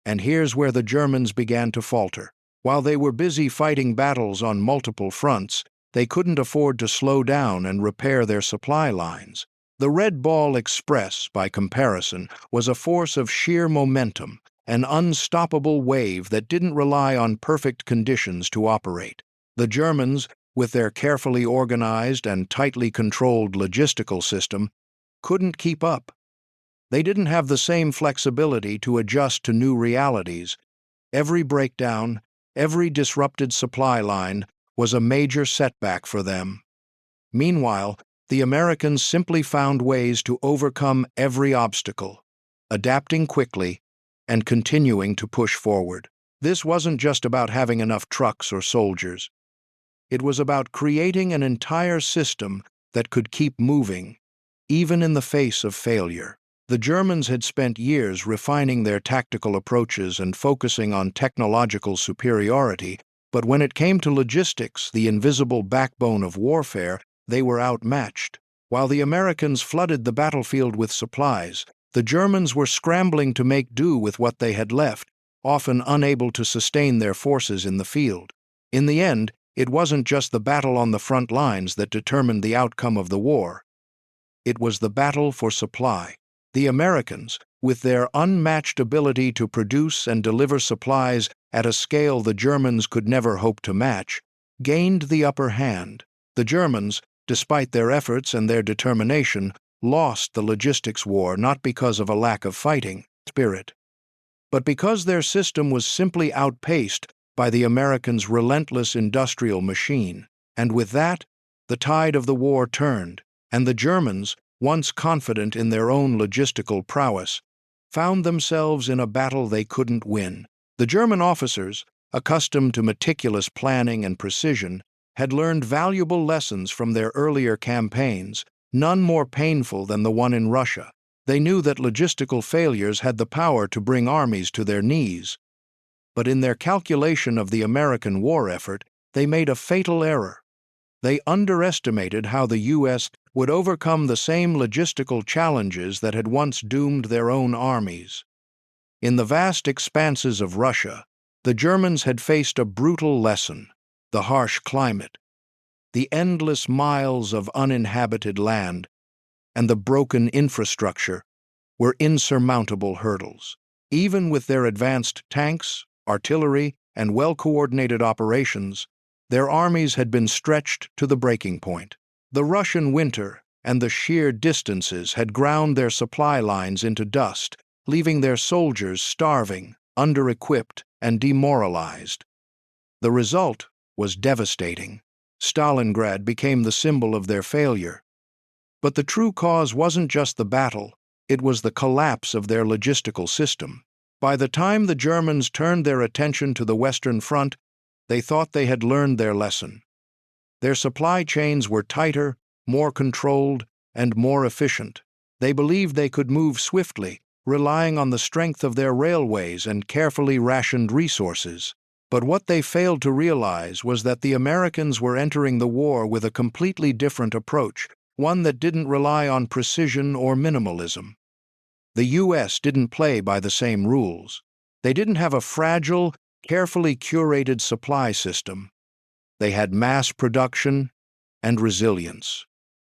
And here's where the Germans began to falter. While they were busy fighting battles on multiple fronts, they couldn't afford to slow down and repair their supply lines. The Red Ball Express, by comparison, was a force of sheer momentum, an unstoppable wave that didn't rely on perfect conditions to operate. The Germans, with their carefully organized and tightly controlled logistical system, couldn't keep up. They didn't have the same flexibility to adjust to new realities. Every breakdown, every disrupted supply line was a major setback for them. Meanwhile, the Americans simply found ways to overcome every obstacle, adapting quickly and continuing to push forward. This wasn't just about having enough trucks or soldiers. It was about creating an entire system that could keep moving, even in the face of failure. The Germans had spent years refining their tactical approaches and focusing on technological superiority, but when it came to logistics, the invisible backbone of warfare, they were outmatched. While the Americans flooded the battlefield with supplies, the Germans were scrambling to make do with what they had left, often unable to sustain their forces in the field. In the end, it wasn't just the battle on the front lines that determined the outcome of the war. It was the battle for supply. The Americans, with their unmatched ability to produce and deliver supplies at a scale the Germans could never hope to match, gained the upper hand. The Germans, despite their efforts and their determination, lost the logistics war not because of a lack of fighting spirit, but because their system was simply outpaced by the Americans' relentless industrial machine. And with that, the tide of the war turned, and the Germans, once confident in their own logistical prowess, found themselves in a battle they couldn't win. The German officers, accustomed to meticulous planning and precision, had learned valuable lessons from their earlier campaigns, none more painful than the one in Russia. They knew that logistical failures had the power to bring armies to their knees. But in their calculation of the American war effort, they made a fatal error. They underestimated how the U.S. would overcome the same logistical challenges that had once doomed their own armies. In the vast expanses of Russia, the Germans had faced a brutal lesson: the harsh climate, the endless miles of uninhabited land, and the broken infrastructure were insurmountable hurdles. Even with their advanced tanks, artillery, and well-coordinated operations, their armies had been stretched to the breaking point. The Russian winter, and the sheer distances had ground their supply lines into dust, leaving their soldiers starving, under-equipped, and demoralized. The result was devastating. Stalingrad became the symbol of their failure. But the true cause wasn't just the battle, it was the collapse of their logistical system. By the time the Germans turned their attention to the Western Front, they thought they had learned their lesson. Their supply chains were tighter, more controlled, and more efficient. They believed they could move swiftly, relying on the strength of their railways and carefully rationed resources. But what they failed to realize was that the Americans were entering the war with a completely different approach, one that didn't rely on precision or minimalism. The U.S. didn't play by the same rules. They didn't have a fragile, carefully curated supply system. They had mass production and resilience.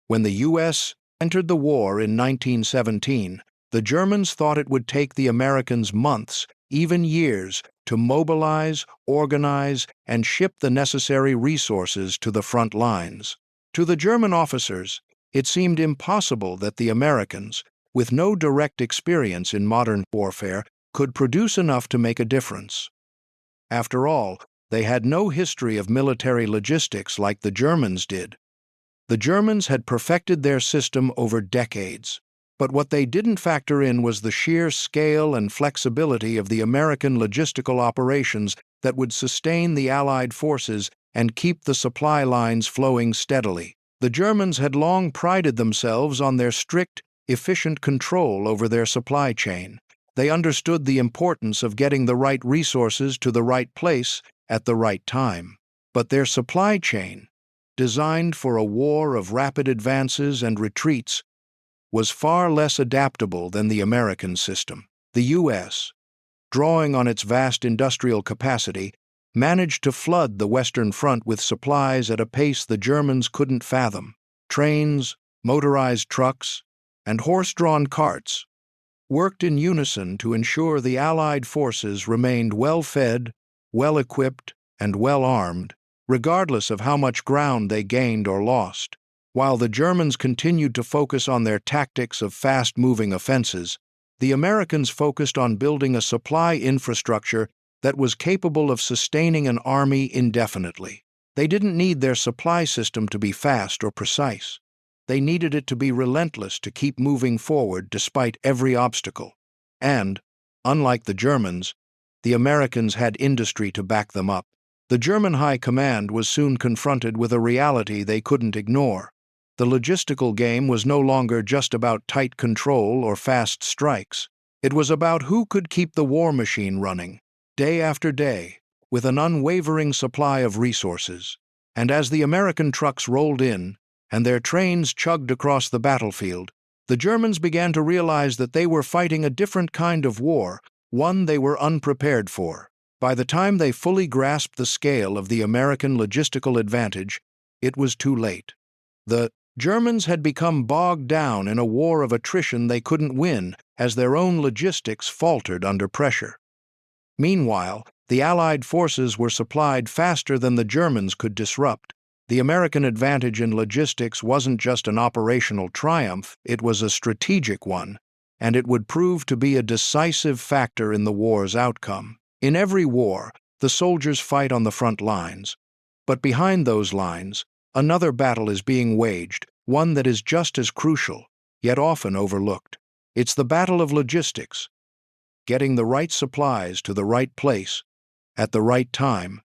When the U.S. entered the war in 1917, the Germans thought it would take the Americans months, even years, to mobilize, organize, and ship the necessary resources to the front lines. To the German officers, it seemed impossible that the Americans, with no direct experience in modern warfare, could produce enough to make a difference. After all, they had no history of military logistics like the Germans did. The Germans had perfected their system over decades, but what they didn't factor in was the sheer scale and flexibility of the American logistical operations that would sustain the Allied forces and keep the supply lines flowing steadily. The Germans had long prided themselves on their strict, efficient control over their supply chain. They understood the importance of getting the right resources to the right place at the right time. But their supply chain, designed for a war of rapid advances and retreats, was far less adaptable than the American system. The U.S., drawing on its vast industrial capacity, managed to flood the Western Front with supplies at a pace the Germans couldn't fathom. Trains, motorized trucks, and horse-drawn carts worked in unison to ensure the Allied forces remained well-fed, well-equipped, and well-armed, regardless of how much ground they gained or lost. While the Germans continued to focus on their tactics of fast-moving offenses, the Americans focused on building a supply infrastructure that was capable of sustaining an army indefinitely. They didn't need their supply system to be fast or precise. They needed it to be relentless to keep moving forward despite every obstacle. And, unlike the Germans, the Americans had industry to back them up. The German High Command was soon confronted with a reality they couldn't ignore. The logistical game was no longer just about tight control or fast strikes. It was about who could keep the war machine running, day after day, with an unwavering supply of resources. And as the American trucks rolled in, and their trains chugged across the battlefield, the Germans began to realize that they were fighting a different kind of war, one they were unprepared for. By the time they fully grasped the scale of the American logistical advantage, it was too late. The Germans had become bogged down in a war of attrition they couldn't win as their own logistics faltered under pressure. Meanwhile, the Allied forces were supplied faster than the Germans could disrupt. The American advantage in logistics wasn't just an operational triumph, it was a strategic one, and it would prove to be a decisive factor in the war's outcome. In every war, the soldiers fight on the front lines, but behind those lines, another battle is being waged, one that is just as crucial, yet often overlooked. It's the battle of logistics, getting the right supplies to the right place, at the right time,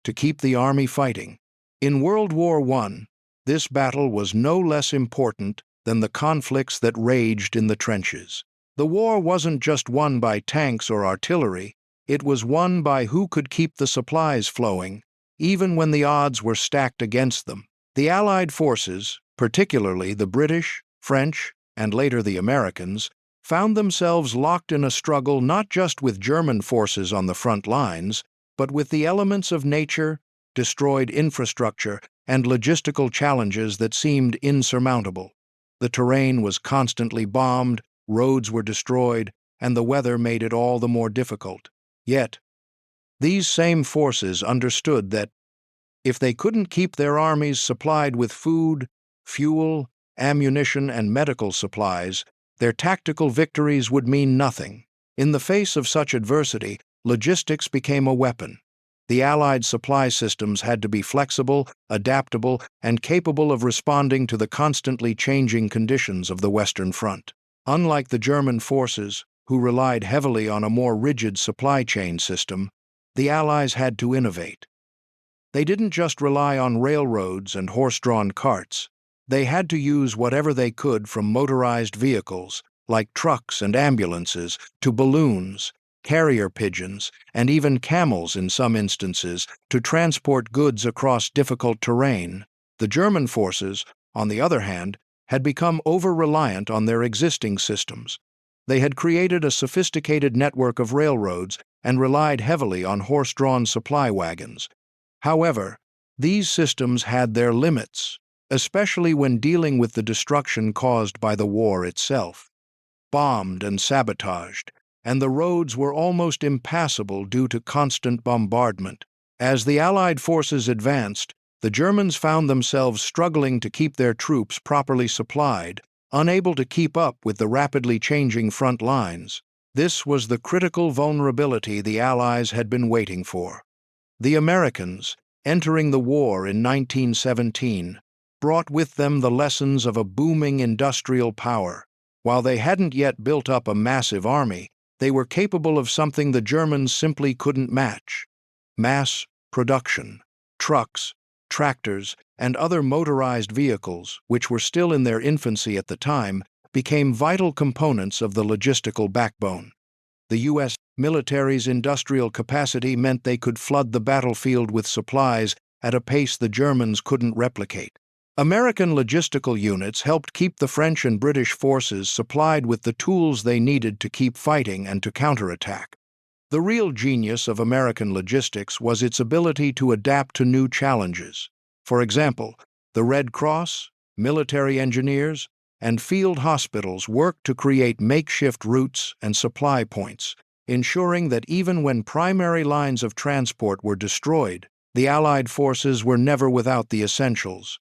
to keep the army fighting. In World War I, this battle was no less important than the conflicts that raged in the trenches. The war wasn't just won by tanks or artillery, it was won by who could keep the supplies flowing, even when the odds were stacked against them. The Allied forces, particularly the British, French, and later the Americans, found themselves locked in a struggle not just with German forces on the front lines, but with the elements of nature, destroyed infrastructure, and logistical challenges that seemed insurmountable. The terrain was constantly bombed, roads were destroyed, and the weather made it all the more difficult. Yet, these same forces understood that if they couldn't keep their armies supplied with food, fuel, ammunition, and medical supplies, their tactical victories would mean nothing. In the face of such adversity, logistics became a weapon. The Allied supply systems had to be flexible, adaptable, and capable of responding to the constantly changing conditions of the Western Front. Unlike the German forces, who relied heavily on a more rigid supply chain system, the Allies had to innovate. They didn't just rely on railroads and horse-drawn carts. They had to use whatever they could, from motorized vehicles, like trucks and ambulances, to balloons, carrier pigeons, and even camels in some instances, to transport goods across difficult terrain. The German forces, on the other hand, had become over-reliant on their existing systems. They had created a sophisticated network of railroads and relied heavily on horse-drawn supply wagons. However, these systems had their limits, especially when dealing with the destruction caused by the war itself. Bombed and sabotaged, and the roads were almost impassable due to constant bombardment. As the Allied forces advanced, the Germans found themselves struggling to keep their troops properly supplied, unable to keep up with the rapidly changing front lines. This was the critical vulnerability the Allies had been waiting for. The Americans, entering the war in 1917, brought with them the lessons of a booming industrial power. While they hadn't yet built up a massive army, they were capable of something the Germans simply couldn't match: mass production. Trucks, tractors, and other motorized vehicles, which were still in their infancy at the time, became vital components of the logistical backbone. The U.S. military's industrial capacity meant they could flood the battlefield with supplies at a pace the Germans couldn't replicate. American logistical units helped keep the French and British forces supplied with the tools they needed to keep fighting and to counterattack. The real genius of American logistics was its ability to adapt to new challenges. For example, the Red Cross, military engineers, and field hospitals worked to create makeshift routes and supply points, ensuring that even when primary lines of transport were destroyed, the Allied forces were never without the essentials.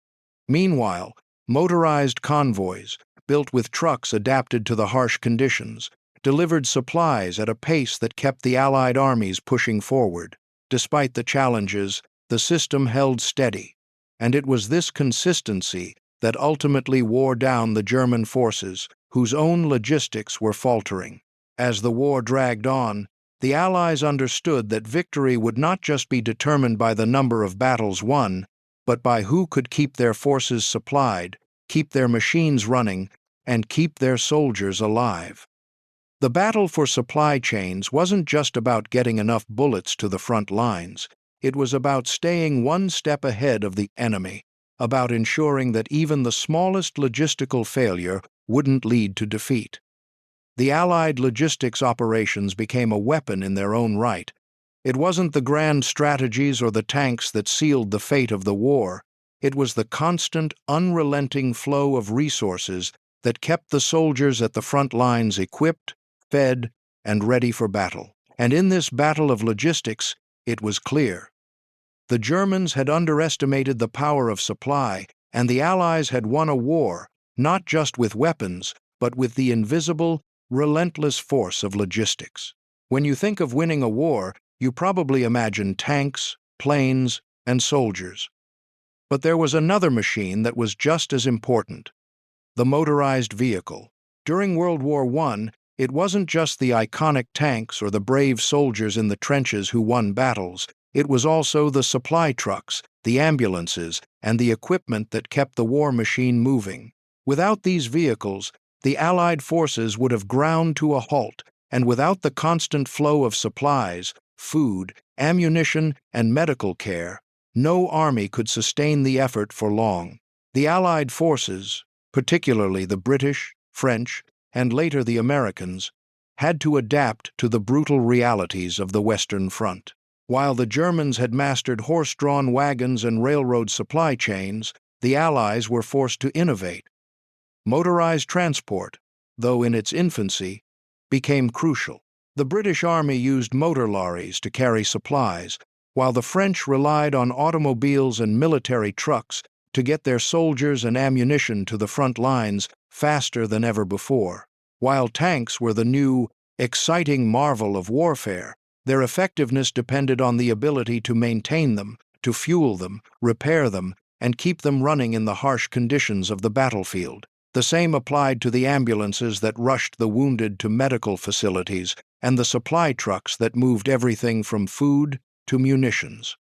Meanwhile, motorized convoys, built with trucks adapted to the harsh conditions, delivered supplies at a pace that kept the Allied armies pushing forward. Despite the challenges, the system held steady, and it was this consistency that ultimately wore down the German forces, whose own logistics were faltering. As the war dragged on, the Allies understood that victory would not just be determined by the number of battles won, but by who could keep their forces supplied, keep their machines running, and keep their soldiers alive. The battle for supply chains wasn't just about getting enough bullets to the front lines. It was about staying one step ahead of the enemy, about ensuring that even the smallest logistical failure wouldn't lead to defeat. The Allied logistics operations became a weapon in their own right. It wasn't the grand strategies or the tanks that sealed the fate of the war. It was the constant, unrelenting flow of resources that kept the soldiers at the front lines equipped, fed, and ready for battle. And in this battle of logistics, it was clear: the Germans had underestimated the power of supply, and the Allies had won a war, not just with weapons, but with the invisible, relentless force of logistics. When you think of winning a war, you probably imagine tanks, planes, and soldiers. But there was another machine that was just as important: the motorized vehicle. During World War I, it wasn't just the iconic tanks or the brave soldiers in the trenches who won battles. It was also the supply trucks, the ambulances, and the equipment that kept the war machine moving. Without these vehicles, the Allied forces would have ground to a halt, and without the constant flow of supplies, food, ammunition, and medical care, no army could sustain the effort for long. The Allied forces, particularly the British, French, and later the Americans, had to adapt to the brutal realities of the Western Front. While the Germans had mastered horse-drawn wagons and railroad supply chains, the Allies were forced to innovate. Motorized transport, though in its infancy, became crucial. The British Army used motor lorries to carry supplies, while the French relied on automobiles and military trucks to get their soldiers and ammunition to the front lines faster than ever before. While tanks were the new, exciting marvel of warfare, their effectiveness depended on the ability to maintain them, to fuel them, repair them, and keep them running in the harsh conditions of the battlefield. The same applied to the ambulances that rushed the wounded to medical facilities and the supply trucks that moved everything from food to munitions.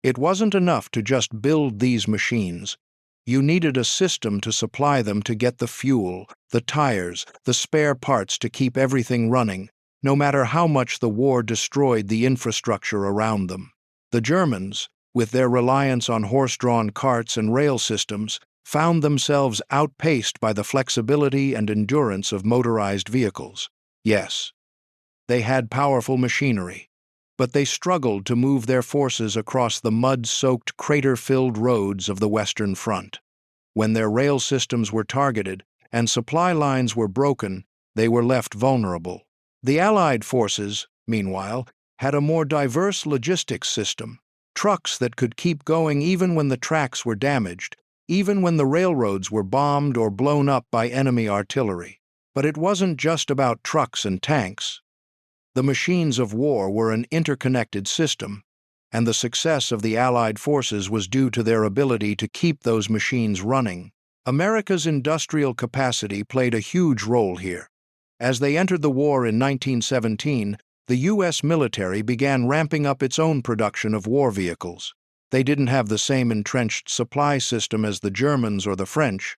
It wasn't enough to just build these machines. You needed a system to supply them to get the fuel, the tires, the spare parts to keep everything running, no matter how much the war destroyed the infrastructure around them. The Germans, with their reliance on horse-drawn carts and rail systems, found themselves outpaced by the flexibility and endurance of motorized vehicles. Yes, they had powerful machinery, but they struggled to move their forces across the mud-soaked, crater-filled roads of the Western Front. When their rail systems were targeted and supply lines were broken, they were left vulnerable. The Allied forces, meanwhile, had a more diverse logistics system, trucks that could keep going even when the tracks were damaged, even when the railroads were bombed or blown up by enemy artillery. But it wasn't just about trucks and tanks. The machines of war were an interconnected system, and the success of the Allied forces was due to their ability to keep those machines running. America's industrial capacity played a huge role here. As they entered the war in 1917, the U.S. military began ramping up its own production of war vehicles. They didn't have the same entrenched supply system as the Germans or the French,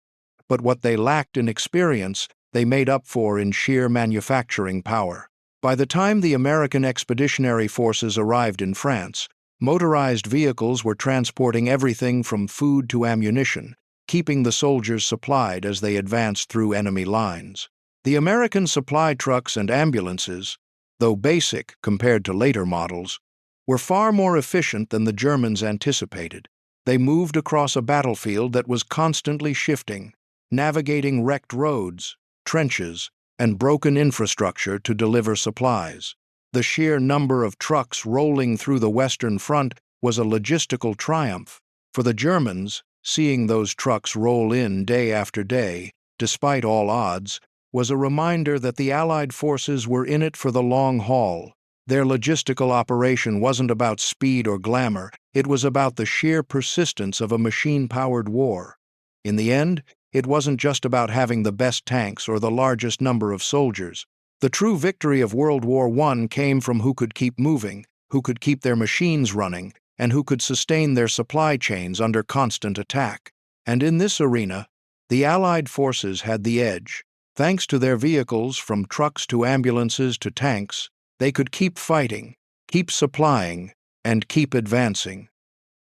but what they lacked in experience, they made up for in sheer manufacturing power. By the time the American expeditionary forces arrived in France, motorized vehicles were transporting everything from food to ammunition, keeping the soldiers supplied as they advanced through enemy lines. The American supply trucks and ambulances, though basic compared to later models, were far more efficient than the Germans anticipated. They moved across a battlefield that was constantly shifting, navigating wrecked roads, trenches, and broken infrastructure to deliver supplies. The sheer number of trucks rolling through the Western Front was a logistical triumph. For the Germans, seeing those trucks roll in day after day, despite all odds, was a reminder that the Allied forces were in it for the long haul. Their logistical operation wasn't about speed or glamour, it was about the sheer persistence of a machine-powered war. In the end, it wasn't just about having the best tanks or the largest number of soldiers. The true victory of World War I came from who could keep moving, who could keep their machines running, and who could sustain their supply chains under constant attack. And in this arena, the Allied forces had the edge. Thanks to their vehicles, from trucks to ambulances to tanks, they could keep fighting, keep supplying, and keep advancing,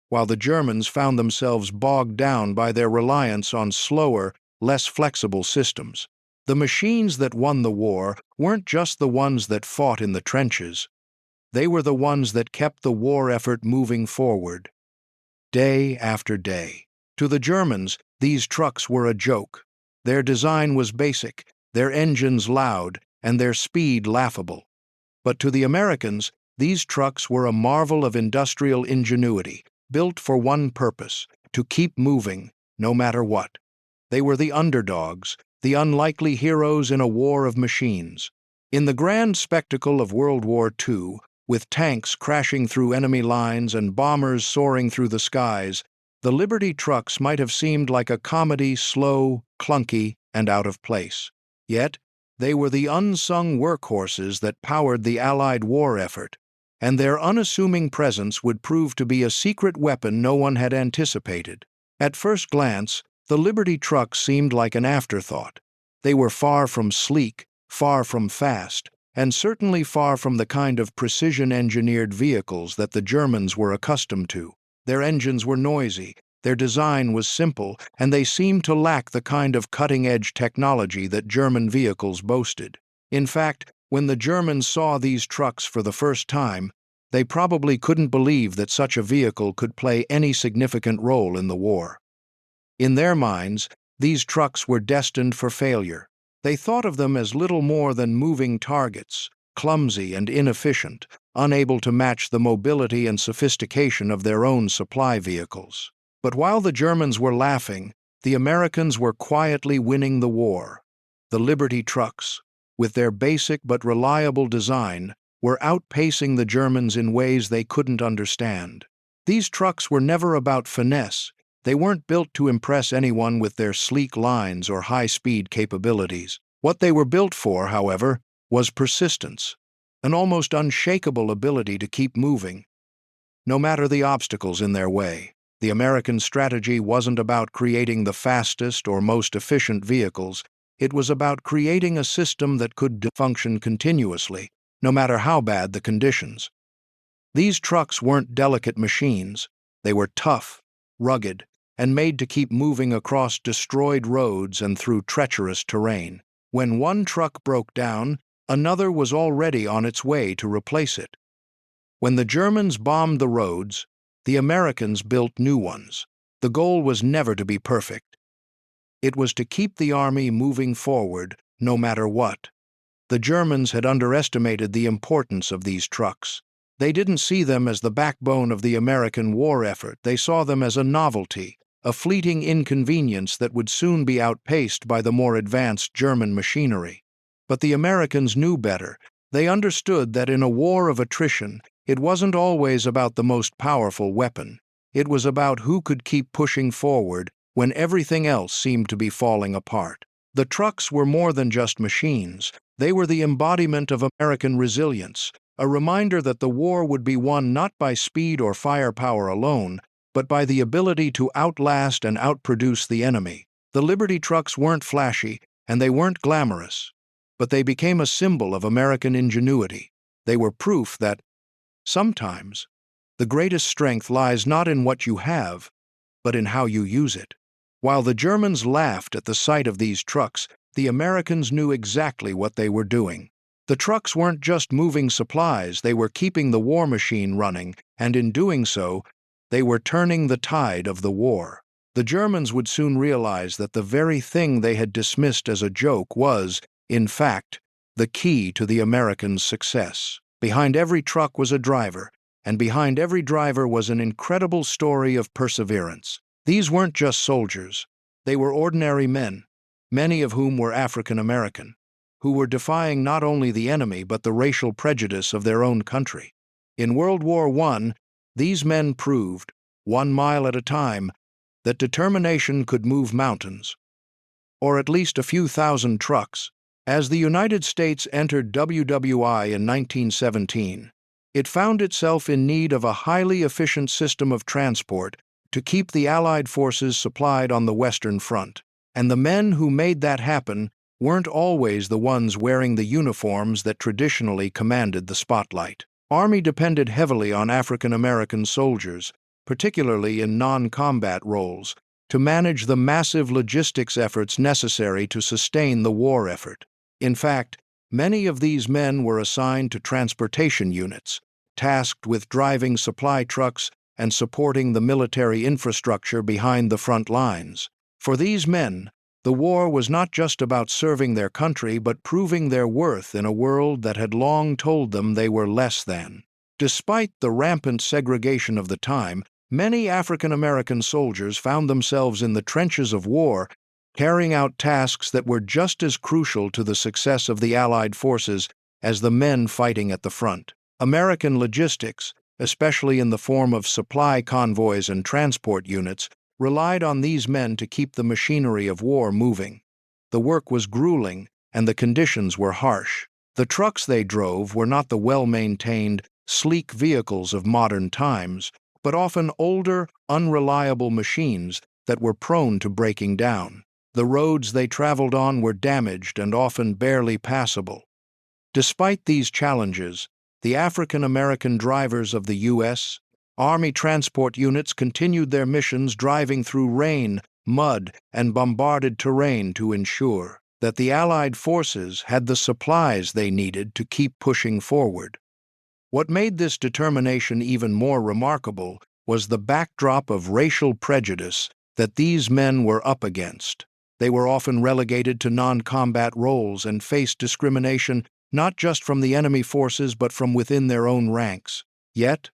while the Germans found themselves bogged down by their reliance on slower, less flexible systems. The machines that won the war weren't just the ones that fought in the trenches. They were the ones that kept the war effort moving forward, day after day. To the Germans, these trucks were a joke. Their design was basic, their engines loud, and their speed laughable. But to the Americans, these trucks were a marvel of industrial ingenuity, built for one purpose: to keep moving, no matter what. They were the underdogs, the unlikely heroes in a war of machines. In the grand spectacle of World War II, with tanks crashing through enemy lines and bombers soaring through the skies, the Liberty trucks might have seemed like a comedy, slow, clunky, and out of place. Yet, they were the unsung workhorses that powered the Allied war effort, and their unassuming presence would prove to be a secret weapon no one had anticipated. At first glance, the Liberty trucks seemed like an afterthought. They were far from sleek, far from fast, and certainly far from the kind of precision-engineered vehicles that the Germans were accustomed to. Their engines were noisy, their design was simple, and they seemed to lack the kind of cutting-edge technology that German vehicles boasted. In fact, when the Germans saw these trucks for the first time, they probably couldn't believe that such a vehicle could play any significant role in the war. In their minds, these trucks were destined for failure. They thought of them as little more than moving targets, clumsy and inefficient, unable to match the mobility and sophistication of their own supply vehicles. But while the Germans were laughing, the Americans were quietly winning the war. The Liberty trucks, with their basic but reliable design, were outpacing the Germans in ways they couldn't understand. These trucks were never about finesse. They weren't built to impress anyone with their sleek lines or high-speed capabilities. What they were built for, however, was persistence, an almost unshakable ability to keep moving, no matter the obstacles in their way. The American strategy wasn't about creating the fastest or most efficient vehicles. It was about creating a system that could function continuously, no matter how bad the conditions. These trucks weren't delicate machines. They were tough, rugged, and made to keep moving across destroyed roads and through treacherous terrain. When one truck broke down, another was already on its way to replace it. When the Germans bombed the roads, the Americans built new ones. The goal was never to be perfect. It was to keep the army moving forward, no matter what. The Germans had underestimated the importance of these trucks. They didn't see them as the backbone of the American war effort. They saw them as a novelty, a fleeting inconvenience that would soon be outpaced by the more advanced German machinery. But the Americans knew better. They understood that in a war of attrition, it wasn't always about the most powerful weapon. It was about who could keep pushing forward when everything else seemed to be falling apart. The trucks were more than just machines. They were the embodiment of American resilience, a reminder that the war would be won not by speed or firepower alone, but by the ability to outlast and outproduce the enemy. The Liberty trucks weren't flashy, and they weren't glamorous, but they became a symbol of American ingenuity. They were proof that, sometimes, the greatest strength lies not in what you have, but in how you use it. While the Germans laughed at the sight of these trucks, the Americans knew exactly what they were doing. The trucks weren't just moving supplies, they were keeping the war machine running, and in doing so, they were turning the tide of the war. The Germans would soon realize that the very thing they had dismissed as a joke was, in fact, the key to the Americans' success. Behind every truck was a driver, and behind every driver was an incredible story of perseverance. These weren't just soldiers. They were ordinary men, many of whom were African American, who were defying not only the enemy but the racial prejudice of their own country. In World War I, these men proved, 1 mile at a time, that determination could move mountains, or at least a few thousand trucks. As the United States entered WWI in 1917, it found itself in need of a highly efficient system of transport to keep the Allied forces supplied on the Western Front. And the men who made that happen weren't always the ones wearing the uniforms that traditionally commanded the spotlight. Army depended heavily on African American soldiers, particularly in non-combat roles, to manage the massive logistics efforts necessary to sustain the war effort. In fact, many of these men were assigned to transportation units, tasked with driving supply trucks and supporting the military infrastructure behind the front lines. For these men, the war was not just about serving their country but proving their worth in a world that had long told them they were less than. Despite the rampant segregation of the time, many African American soldiers found themselves in the trenches of war, carrying out tasks that were just as crucial to the success of the Allied forces as the men fighting at the front. American logistics, especially in the form of supply convoys and transport units, relied on these men to keep the machinery of war moving. The work was grueling, and the conditions were harsh. The trucks they drove were not the well-maintained, sleek vehicles of modern times, but often older, unreliable machines that were prone to breaking down. The roads they traveled on were damaged and often barely passable. Despite these challenges, the African American drivers of the U.S. Army transport units continued their missions, driving through rain, mud, and bombarded terrain to ensure that the Allied forces had the supplies they needed to keep pushing forward. What made this determination even more remarkable was the backdrop of racial prejudice that these men were up against. They were often relegated to non-combat roles and faced discrimination not just from the enemy forces but from within their own ranks. Yet,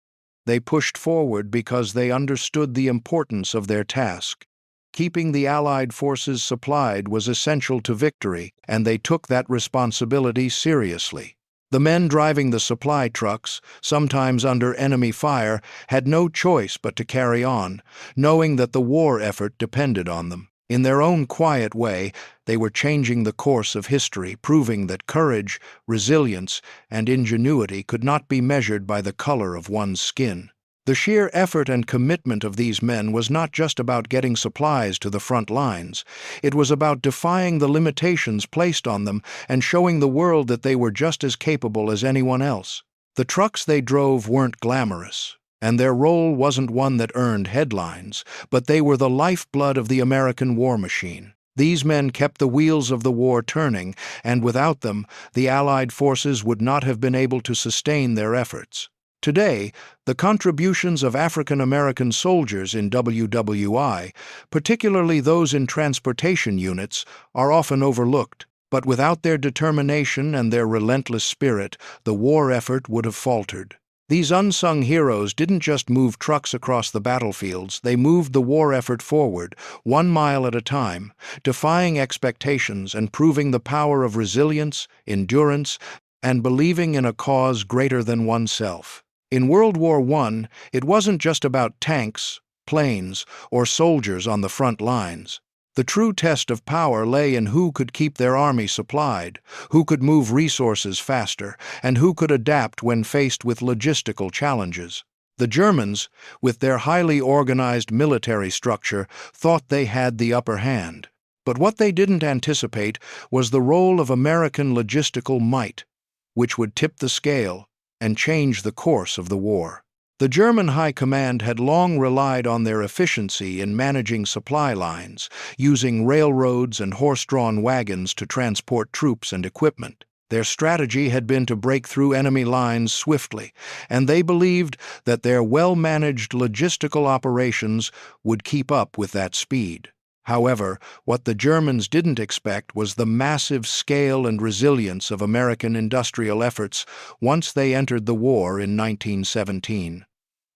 They pushed forward because they understood the importance of their task. Keeping the Allied forces supplied was essential to victory, and they took that responsibility seriously. The men driving the supply trucks, sometimes under enemy fire, had no choice but to carry on, knowing that the war effort depended on them. In their own quiet way, they were changing the course of history, proving that courage, resilience, and ingenuity could not be measured by the color of one's skin. The sheer effort and commitment of these men was not just about getting supplies to the front lines. It was about defying the limitations placed on them and showing the world that they were just as capable as anyone else. The trucks they drove weren't glamorous, and their role wasn't one that earned headlines, but they were the lifeblood of the American war machine. These men kept the wheels of the war turning, and without them, the Allied forces would not have been able to sustain their efforts. Today, the contributions of African American soldiers in WWI, particularly those in transportation units, are often overlooked. But without their determination and their relentless spirit, the war effort would have faltered. These unsung heroes didn't just move trucks across the battlefields, they moved the war effort forward, 1 mile at a time, defying expectations and proving the power of resilience, endurance, and believing in a cause greater than oneself. In World War I, it wasn't just about tanks, planes, or soldiers on the front lines. The true test of power lay in who could keep their army supplied, who could move resources faster, and who could adapt when faced with logistical challenges. The Germans, with their highly organized military structure, thought they had the upper hand. But what they didn't anticipate was the role of American logistical might, which would tip the scale and change the course of the war. The German High Command had long relied on their efficiency in managing supply lines, using railroads and horse-drawn wagons to transport troops and equipment. Their strategy had been to break through enemy lines swiftly, and they believed that their well-managed logistical operations would keep up with that speed. However, what the Germans didn't expect was the massive scale and resilience of American industrial efforts once they entered the war in 1917.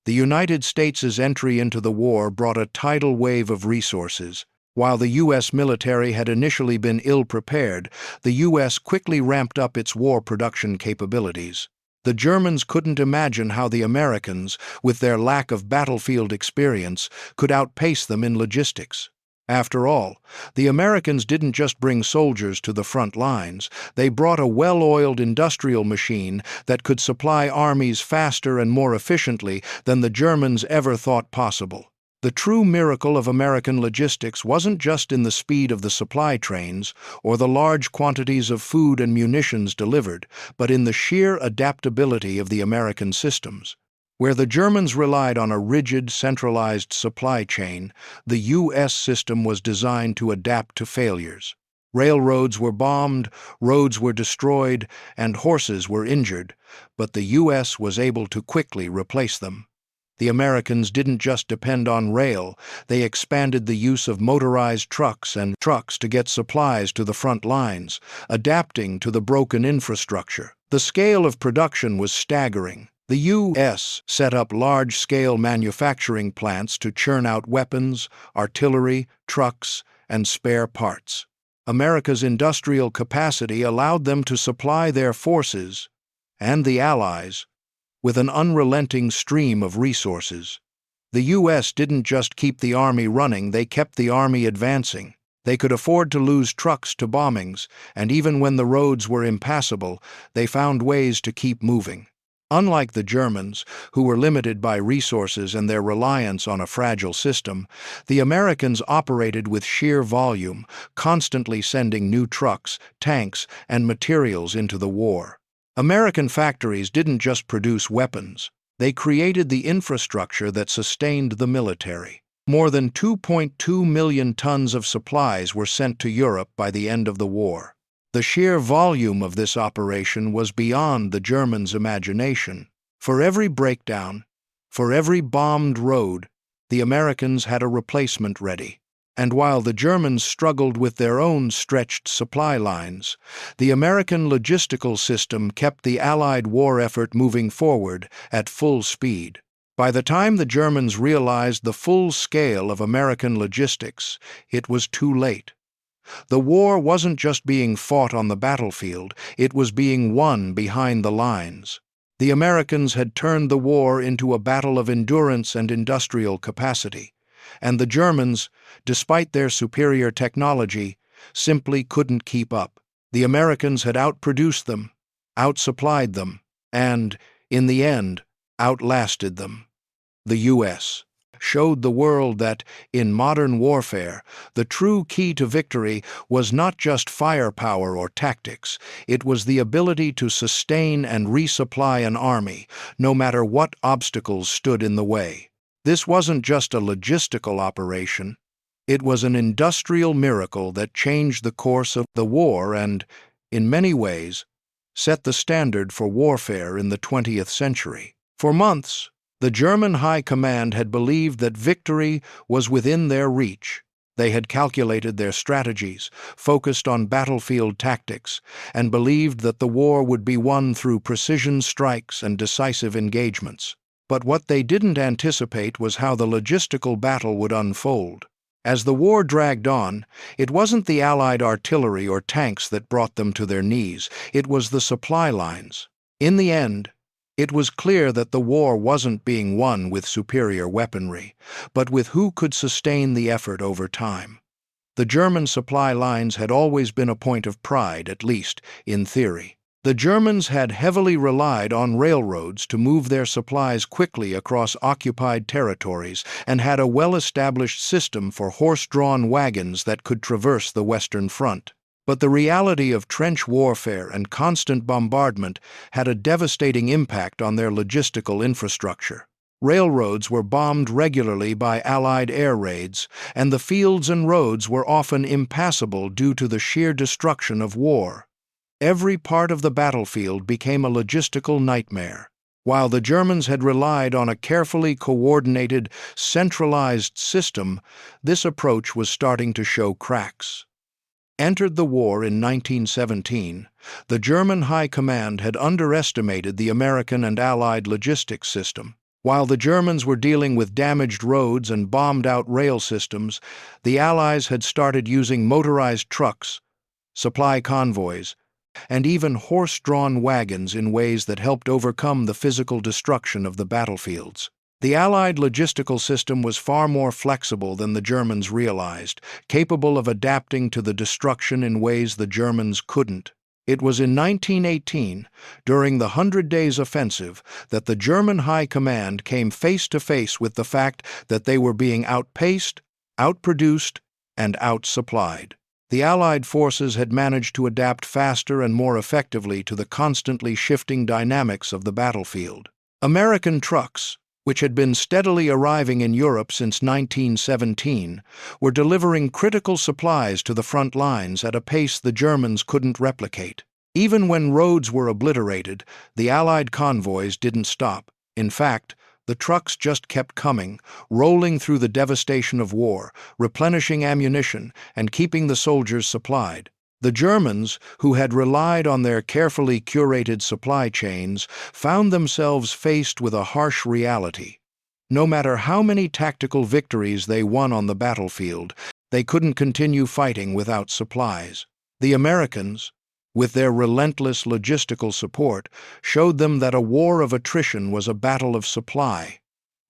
The United States' entry into the war brought a tidal wave of resources. While the U.S. military had initially been ill-prepared, the U.S. quickly ramped up its war production capabilities. The Germans couldn't imagine how the Americans, with their lack of battlefield experience, could outpace them in logistics. After all, the Americans didn't just bring soldiers to the front lines, they brought a well-oiled industrial machine that could supply armies faster and more efficiently than the Germans ever thought possible. The true miracle of American logistics wasn't just in the speed of the supply trains or the large quantities of food and munitions delivered, but in the sheer adaptability of the American systems. Where the Germans relied on a rigid, centralized supply chain, the U.S. system was designed to adapt to failures. Railroads were bombed, roads were destroyed, and horses were injured, but the U.S. was able to quickly replace them. The Americans didn't just depend on rail, they expanded the use of motorized trucks to get supplies to the front lines, adapting to the broken infrastructure. The scale of production was staggering. The U.S. set up large-scale manufacturing plants to churn out weapons, artillery, trucks, and spare parts. America's industrial capacity allowed them to supply their forces, and the Allies, with an unrelenting stream of resources. The U.S. didn't just keep the army running, they kept the army advancing. They could afford to lose trucks to bombings, and even when the roads were impassable, they found ways to keep moving. Unlike the Germans, who were limited by resources and their reliance on a fragile system, the Americans operated with sheer volume, constantly sending new trucks, tanks, and materials into the war. American factories didn't just produce weapons, they created the infrastructure that sustained the military. More than 2.2 million tons of supplies were sent to Europe by the end of the war. The sheer volume of this operation was beyond the Germans' imagination. For every breakdown, for every bombed road, the Americans had a replacement ready. And while the Germans struggled with their own stretched supply lines, the American logistical system kept the Allied war effort moving forward at full speed. By the time the Germans realized the full scale of American logistics, it was too late. The war wasn't just being fought on the battlefield, it was being won behind the lines. The Americans had turned the war into a battle of endurance and industrial capacity, and the Germans, despite their superior technology, simply couldn't keep up. The Americans had outproduced them, outsupplied them, and, in the end, outlasted them. The U.S. showed the world that, in modern warfare, the true key to victory was not just firepower or tactics, it was the ability to sustain and resupply an army, no matter what obstacles stood in the way. This wasn't just a logistical operation, it was an industrial miracle that changed the course of the war and, in many ways, set the standard for warfare in the 20th century. For months, the German High Command had believed that victory was within their reach. They had calculated their strategies, focused on battlefield tactics, and believed that the war would be won through precision strikes and decisive engagements. But what they didn't anticipate was how the logistical battle would unfold. As the war dragged on, it wasn't the Allied artillery or tanks that brought them to their knees, it was the supply lines. In the end, it was clear that the war wasn't being won with superior weaponry, but with who could sustain the effort over time. The German supply lines had always been a point of pride, at least in theory. The Germans had heavily relied on railroads to move their supplies quickly across occupied territories and had a well-established system for horse-drawn wagons that could traverse the Western Front. But the reality of trench warfare and constant bombardment had a devastating impact on their logistical infrastructure. Railroads were bombed regularly by Allied air raids, and the fields and roads were often impassable due to the sheer destruction of war. Every part of the battlefield became a logistical nightmare. While the Germans had relied on a carefully coordinated, centralized system, this approach was starting to show cracks. Entered the war in 1917, the German High Command had underestimated the American and Allied logistics system. While the Germans were dealing with damaged roads and bombed-out rail systems, the Allies had started using motorized trucks, supply convoys, and even horse-drawn wagons in ways that helped overcome the physical destruction of the battlefields. The Allied logistical system was far more flexible than the Germans realized, capable of adapting to the destruction in ways the Germans couldn't. It was in 1918, during the 100 Days Offensive, that the German High Command came face to face with the fact that they were being outpaced, outproduced, and outsupplied. The Allied forces had managed to adapt faster and more effectively to the constantly shifting dynamics of the battlefield. American trucks, which had been steadily arriving in Europe since 1917, were delivering critical supplies to the front lines at a pace the Germans couldn't replicate. Even when roads were obliterated, the Allied convoys didn't stop. In fact, the trucks just kept coming, rolling through the devastation of war, replenishing ammunition, and keeping the soldiers supplied. The Germans, who had relied on their carefully curated supply chains, found themselves faced with a harsh reality. No matter how many tactical victories they won on the battlefield, they couldn't continue fighting without supplies. The Americans, with their relentless logistical support, showed them that a war of attrition was a battle of supply,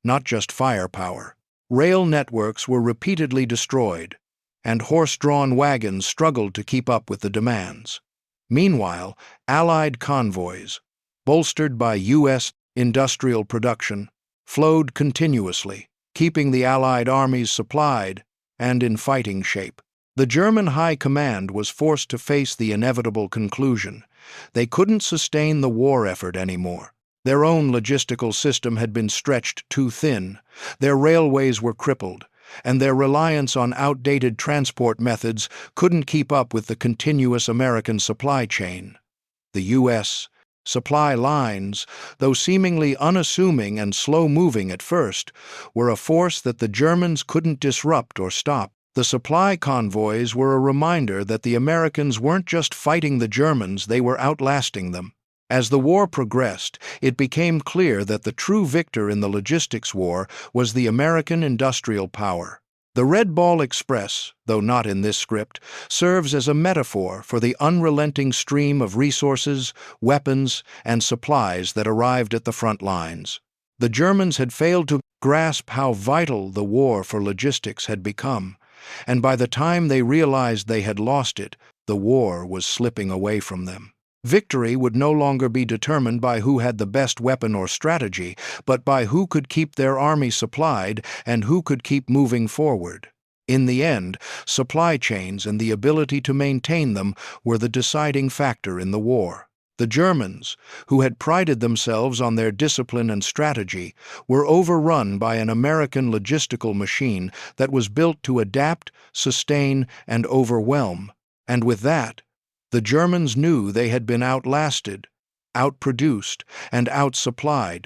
not just firepower. Rail networks were repeatedly destroyed, and horse-drawn wagons struggled to keep up with the demands. Meanwhile, Allied convoys, bolstered by U.S. industrial production, flowed continuously, keeping the Allied armies supplied and in fighting shape. The German High Command was forced to face the inevitable conclusion. They couldn't sustain the war effort anymore. Their own logistical system had been stretched too thin, their railways were crippled, and their reliance on outdated transport methods couldn't keep up with the continuous American supply chain. The U.S. supply lines, though seemingly unassuming and slow-moving at first, were a force that the Germans couldn't disrupt or stop. The supply convoys were a reminder that the Americans weren't just fighting the Germans, they were outlasting them. As the war progressed, it became clear that the true victor in the logistics war was the American industrial power. The Red Ball Express, though not in this script, serves as a metaphor for the unrelenting stream of resources, weapons, and supplies that arrived at the front lines. The Germans had failed to grasp how vital the war for logistics had become, and by the time they realized they had lost it, the war was slipping away from them. Victory would no longer be determined by who had the best weapon or strategy, but by who could keep their army supplied and who could keep moving forward. In the end, supply chains and the ability to maintain them were the deciding factor in the war. The Germans, who had prided themselves on their discipline and strategy, were overrun by an American logistical machine that was built to adapt, sustain, and overwhelm. And with that, the Germans knew they had been outlasted, outproduced, and outsupplied,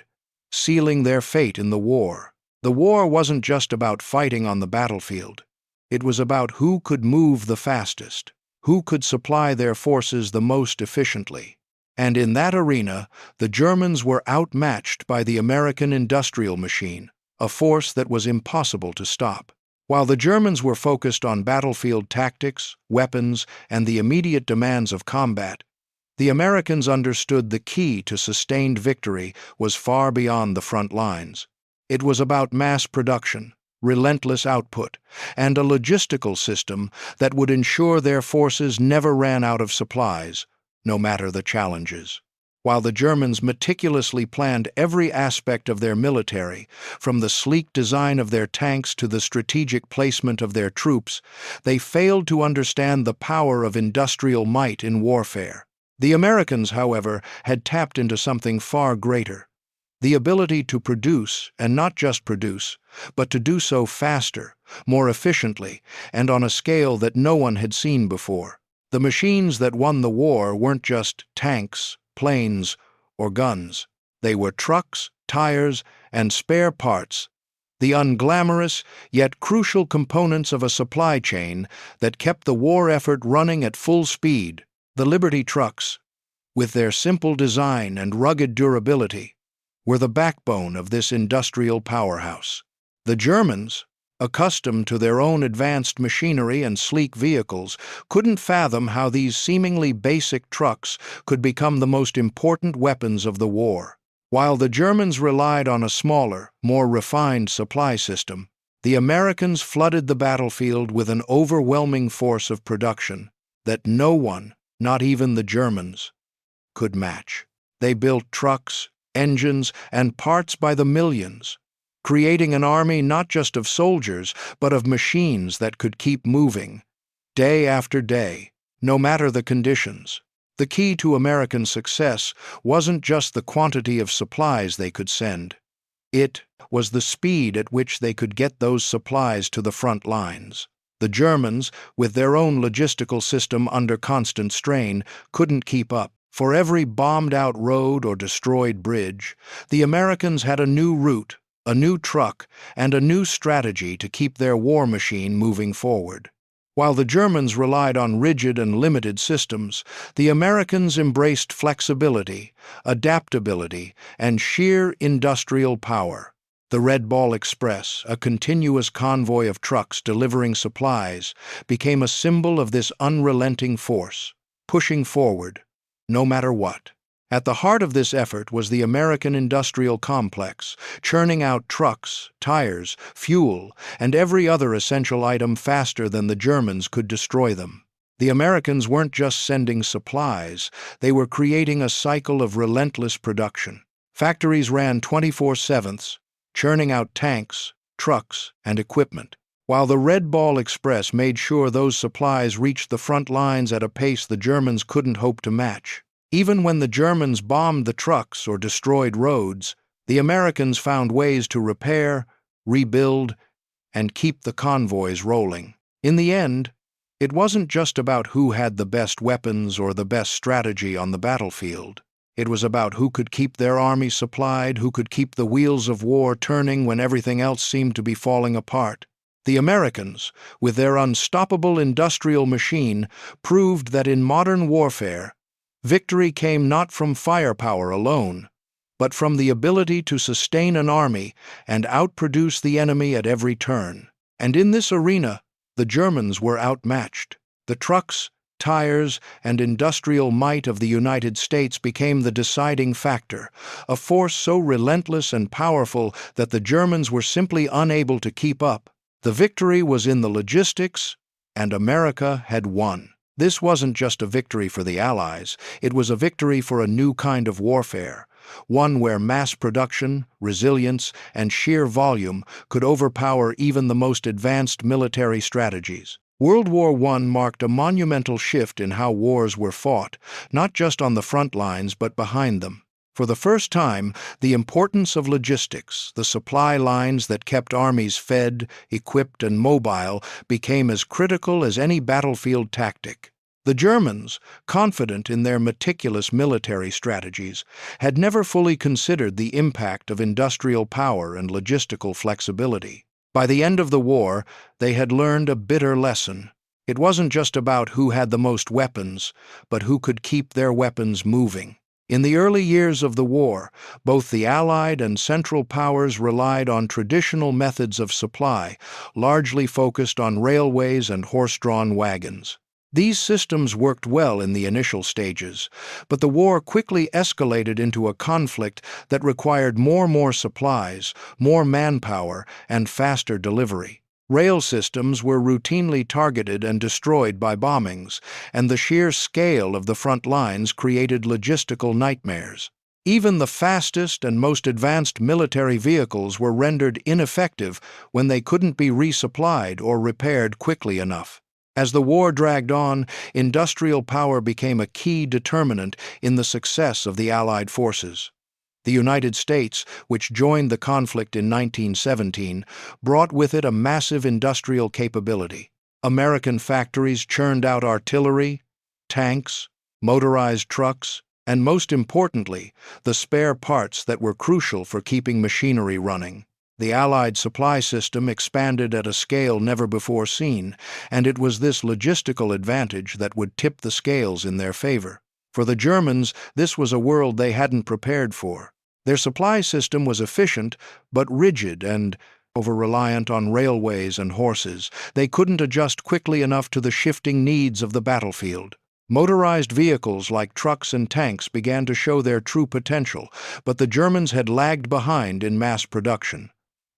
sealing their fate in the war. The war wasn't just about fighting on the battlefield. It was about who could move the fastest, who could supply their forces the most efficiently. And in that arena, the Germans were outmatched by the American industrial machine, a force that was impossible to stop. While the Germans were focused on battlefield tactics, weapons, and the immediate demands of combat, the Americans understood the key to sustained victory was far beyond the front lines. It was about mass production, relentless output, and a logistical system that would ensure their forces never ran out of supplies, no matter the challenges. While the Germans meticulously planned every aspect of their military, from the sleek design of their tanks to the strategic placement of their troops, they failed to understand the power of industrial might in warfare. The Americans, however, had tapped into something far greater: the ability to produce, and not just produce, but to do so faster, more efficiently, and on a scale that no one had seen before. The machines that won the war weren't just tanks, planes, or guns. They were trucks, tires, and spare parts, the unglamorous yet crucial components of a supply chain that kept the war effort running at full speed. The Liberty trucks, with their simple design and rugged durability, were the backbone of this industrial powerhouse. The Germans, accustomed to their own advanced machinery and sleek vehicles, couldn't fathom how these seemingly basic trucks could become the most important weapons of the war. While the Germans relied on a smaller, more refined supply system, the Americans flooded the battlefield with an overwhelming force of production that no one, not even the Germans, could match. They built trucks, engines, and parts by the millions, creating an army not just of soldiers, but of machines that could keep moving, day after day, no matter the conditions. The key to American success wasn't just the quantity of supplies they could send. It was the speed at which they could get those supplies to the front lines. The Germans, with their own logistical system under constant strain, couldn't keep up. For every bombed-out road or destroyed bridge, the Americans had a new route, a new truck, and a new strategy to keep their war machine moving forward. While the Germans relied on rigid and limited systems, the Americans embraced flexibility, adaptability, and sheer industrial power. The Red Ball Express, a continuous convoy of trucks delivering supplies, became a symbol of this unrelenting force, pushing forward, no matter what. At the heart of this effort was the American industrial complex, churning out trucks, tires, fuel, and every other essential item faster than the Germans could destroy them. The Americans weren't just sending supplies, they were creating a cycle of relentless production. Factories ran 24/7, churning out tanks, trucks, and equipment, while the Red Ball Express made sure those supplies reached the front lines at a pace the Germans couldn't hope to match. Even when the Germans bombed the trucks or destroyed roads, the Americans found ways to repair, rebuild, and keep the convoys rolling. In the end, it wasn't just about who had the best weapons or the best strategy on the battlefield. It was about who could keep their army supplied, who could keep the wheels of war turning when everything else seemed to be falling apart. The Americans, with their unstoppable industrial machine, proved that in modern warfare, Victory came not from firepower alone, but from the ability to sustain an army and outproduce the enemy at every turn. And in this arena, the Germans were outmatched. The trucks, tires, and industrial might of the United States became the deciding factor, a force so relentless and powerful that the Germans were simply unable to keep up. The victory was in the logistics, and America had won. This wasn't just a victory for the Allies, it was a victory for a new kind of warfare, one where mass production, resilience, and sheer volume could overpower even the most advanced military strategies. World War I marked a monumental shift in how wars were fought, not just on the front lines but behind them. For the first time, the importance of logistics, the supply lines that kept armies fed, equipped, and mobile, became as critical as any battlefield tactic. The Germans, confident in their meticulous military strategies, had never fully considered the impact of industrial power and logistical flexibility. By the end of the war, they had learned a bitter lesson. It wasn't just about who had the most weapons, but who could keep their weapons moving. In the early years of the war, both the Allied and Central powers relied on traditional methods of supply, largely focused on railways and horse-drawn wagons. These systems worked well in the initial stages, but the war quickly escalated into a conflict that required more supplies, more manpower, and faster delivery. Rail systems were routinely targeted and destroyed by bombings, and the sheer scale of the front lines created logistical nightmares. Even the fastest and most advanced military vehicles were rendered ineffective when they couldn't be resupplied or repaired quickly enough. As the war dragged on, industrial power became a key determinant in the success of the Allied forces. The United States, which joined the conflict in 1917, brought with it a massive industrial capability. American factories churned out artillery, tanks, motorized trucks, and most importantly, the spare parts that were crucial for keeping machinery running. The Allied supply system expanded at a scale never before seen, and it was this logistical advantage that would tip the scales in their favor. For the Germans, this was a world they hadn't prepared for. Their supply system was efficient, but rigid and over-reliant on railways and horses. They couldn't adjust quickly enough to the shifting needs of the battlefield. Motorized vehicles like trucks and tanks began to show their true potential, but the Germans had lagged behind in mass production.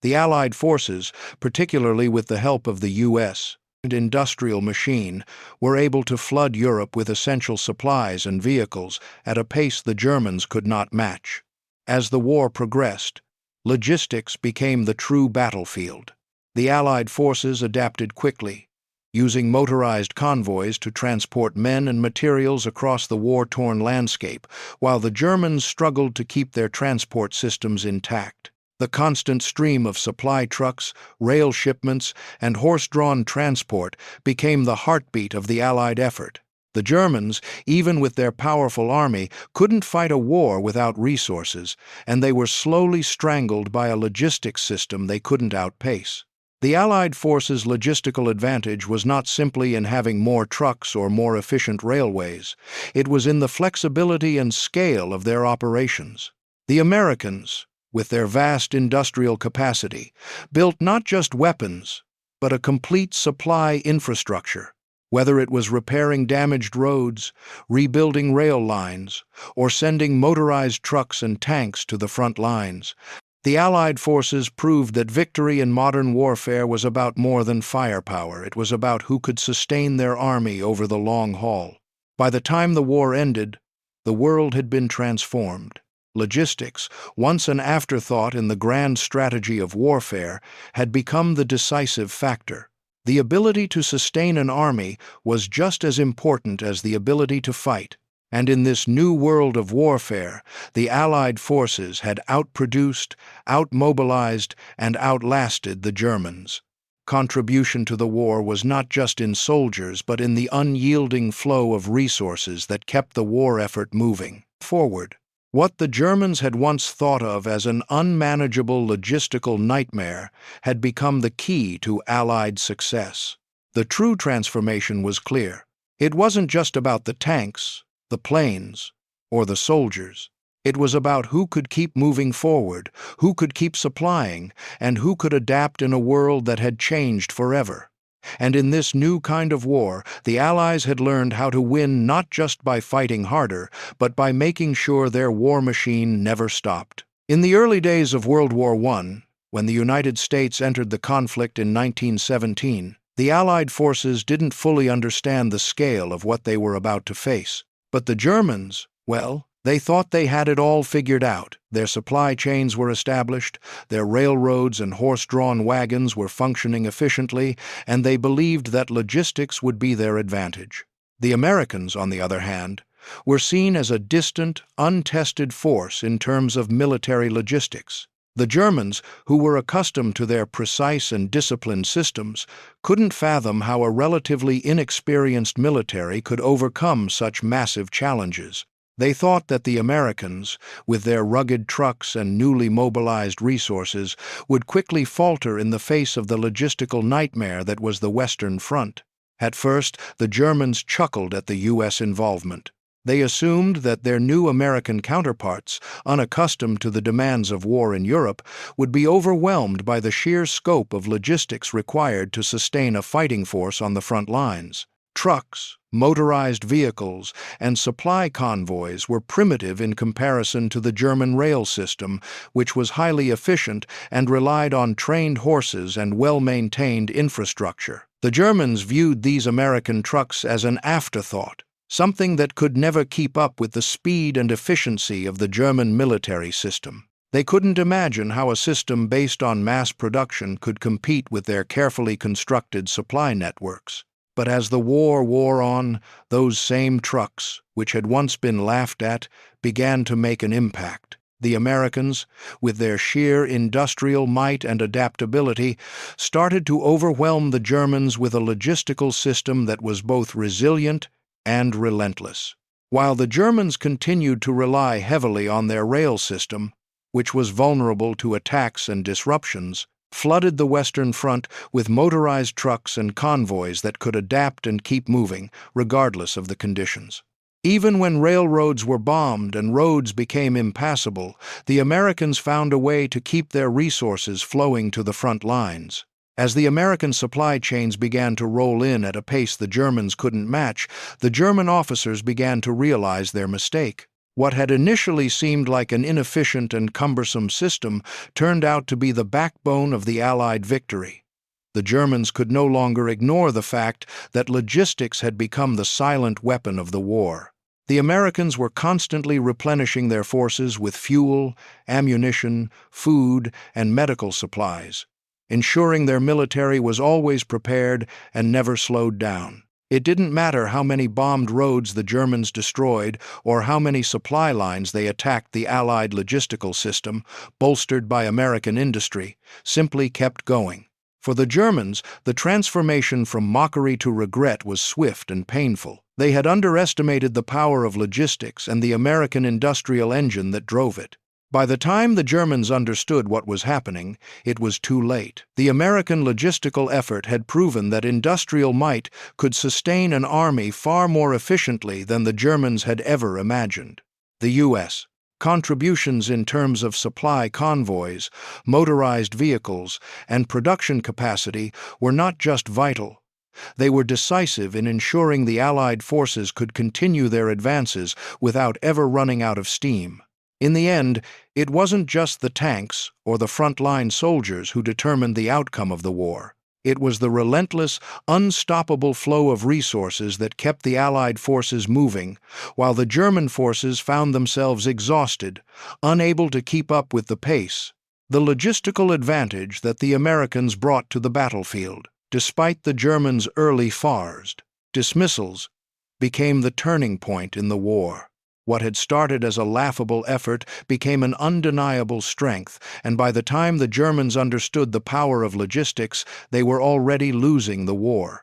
The Allied forces, particularly with the help of the U.S. and industrial machine, were able to flood Europe with essential supplies and vehicles at a pace the Germans could not match. As the war progressed, logistics became the true battlefield. The Allied forces adapted quickly, using motorized convoys to transport men and materials across the war-torn landscape, while the Germans struggled to keep their transport systems intact. The constant stream of supply trucks, rail shipments, and horse-drawn transport became the heartbeat of the Allied effort. The Germans, even with their powerful army, couldn't fight a war without resources, and they were slowly strangled by a logistics system they couldn't outpace. The Allied forces' logistical advantage was not simply in having more trucks or more efficient railways. It was in the flexibility and scale of their operations. The Americans, with their vast industrial capacity, built not just weapons, but a complete supply infrastructure. Whether it was repairing damaged roads, rebuilding rail lines, or sending motorized trucks and tanks to the front lines, the Allied forces proved that victory in modern warfare was about more than firepower. It was about who could sustain their army over the long haul. By the time the war ended, the world had been transformed. Logistics, once an afterthought in the grand strategy of warfare, had become the decisive factor. The ability to sustain an army was just as important as the ability to fight. And in this new world of warfare, the Allied forces had outproduced, outmobilized, and outlasted the Germans. Contribution to the war was not just in soldiers, but in the unyielding flow of resources that kept the war effort moving forward. What the Germans had once thought of as an unmanageable logistical nightmare had become the key to Allied success. The true transformation was clear. It wasn't just about the tanks, the planes, or the soldiers. It was about who could keep moving forward, who could keep supplying, and who could adapt in a world that had changed forever. And in this new kind of war, the Allies had learned how to win not just by fighting harder, but by making sure their war machine never stopped. In the early days of World War I, when the United States entered the conflict in 1917, the Allied forces didn't fully understand the scale of what they were about to face. But the Germans, well, they thought they had it all figured out. Their supply chains were established, their railroads and horse-drawn wagons were functioning efficiently, and they believed that logistics would be their advantage. The Americans, on the other hand, were seen as a distant, untested force in terms of military logistics. The Germans, who were accustomed to their precise and disciplined systems, couldn't fathom how a relatively inexperienced military could overcome such massive challenges. They thought that the Americans, with their rugged trucks and newly mobilized resources, would quickly falter in the face of the logistical nightmare that was the Western Front. At first, the Germans chuckled at the U.S. involvement. They assumed that their new American counterparts, unaccustomed to the demands of war in Europe, would be overwhelmed by the sheer scope of logistics required to sustain a fighting force on the front lines. Trucks, motorized vehicles, and supply convoys were primitive in comparison to the German rail system, which was highly efficient and relied on trained horses and well-maintained infrastructure. The Germans viewed these American trucks as an afterthought, something that could never keep up with the speed and efficiency of the German military system. They couldn't imagine how a system based on mass production could compete with their carefully constructed supply networks. But as the war wore on, those same trucks, which had once been laughed at, began to make an impact. The Americans, with their sheer industrial might and adaptability, started to overwhelm the Germans with a logistical system that was both resilient and relentless. While the Germans continued to rely heavily on their rail system, which was vulnerable to attacks and disruptions, flooded the Western Front with motorized trucks and convoys that could adapt and keep moving, regardless of the conditions. Even when railroads were bombed and roads became impassable, the Americans found a way to keep their resources flowing to the front lines. As the American supply chains began to roll in at a pace the Germans couldn't match, the German officers began to realize their mistake. What had initially seemed like an inefficient and cumbersome system turned out to be the backbone of the Allied victory. The Germans could no longer ignore the fact that logistics had become the silent weapon of the war. The Americans were constantly replenishing their forces with fuel, ammunition, food, and medical supplies, ensuring their military was always prepared and never slowed down. It didn't matter how many bombed roads the Germans destroyed or how many supply lines they attacked. The Allied logistical system, bolstered by American industry, simply kept going. For the Germans, the transformation from mockery to regret was swift and painful. They had underestimated the power of logistics and the American industrial engine that drove it. By the time the Germans understood what was happening, it was too late. The American logistical effort had proven that industrial might could sustain an army far more efficiently than the Germans had ever imagined. The U.S. contributions in terms of supply convoys, motorized vehicles, and production capacity were not just vital. They were decisive in ensuring the Allied forces could continue their advances without ever running out of steam. In the end, it wasn't just the tanks or the front-line soldiers who determined the outcome of the war. It was the relentless, unstoppable flow of resources that kept the Allied forces moving, while the German forces found themselves exhausted, unable to keep up with the pace. The logistical advantage that the Americans brought to the battlefield, despite the Germans' early dismissals, became the turning point in the war. What had started as a laughable effort became an undeniable strength, and by the time the Germans understood the power of logistics, they were already losing the war.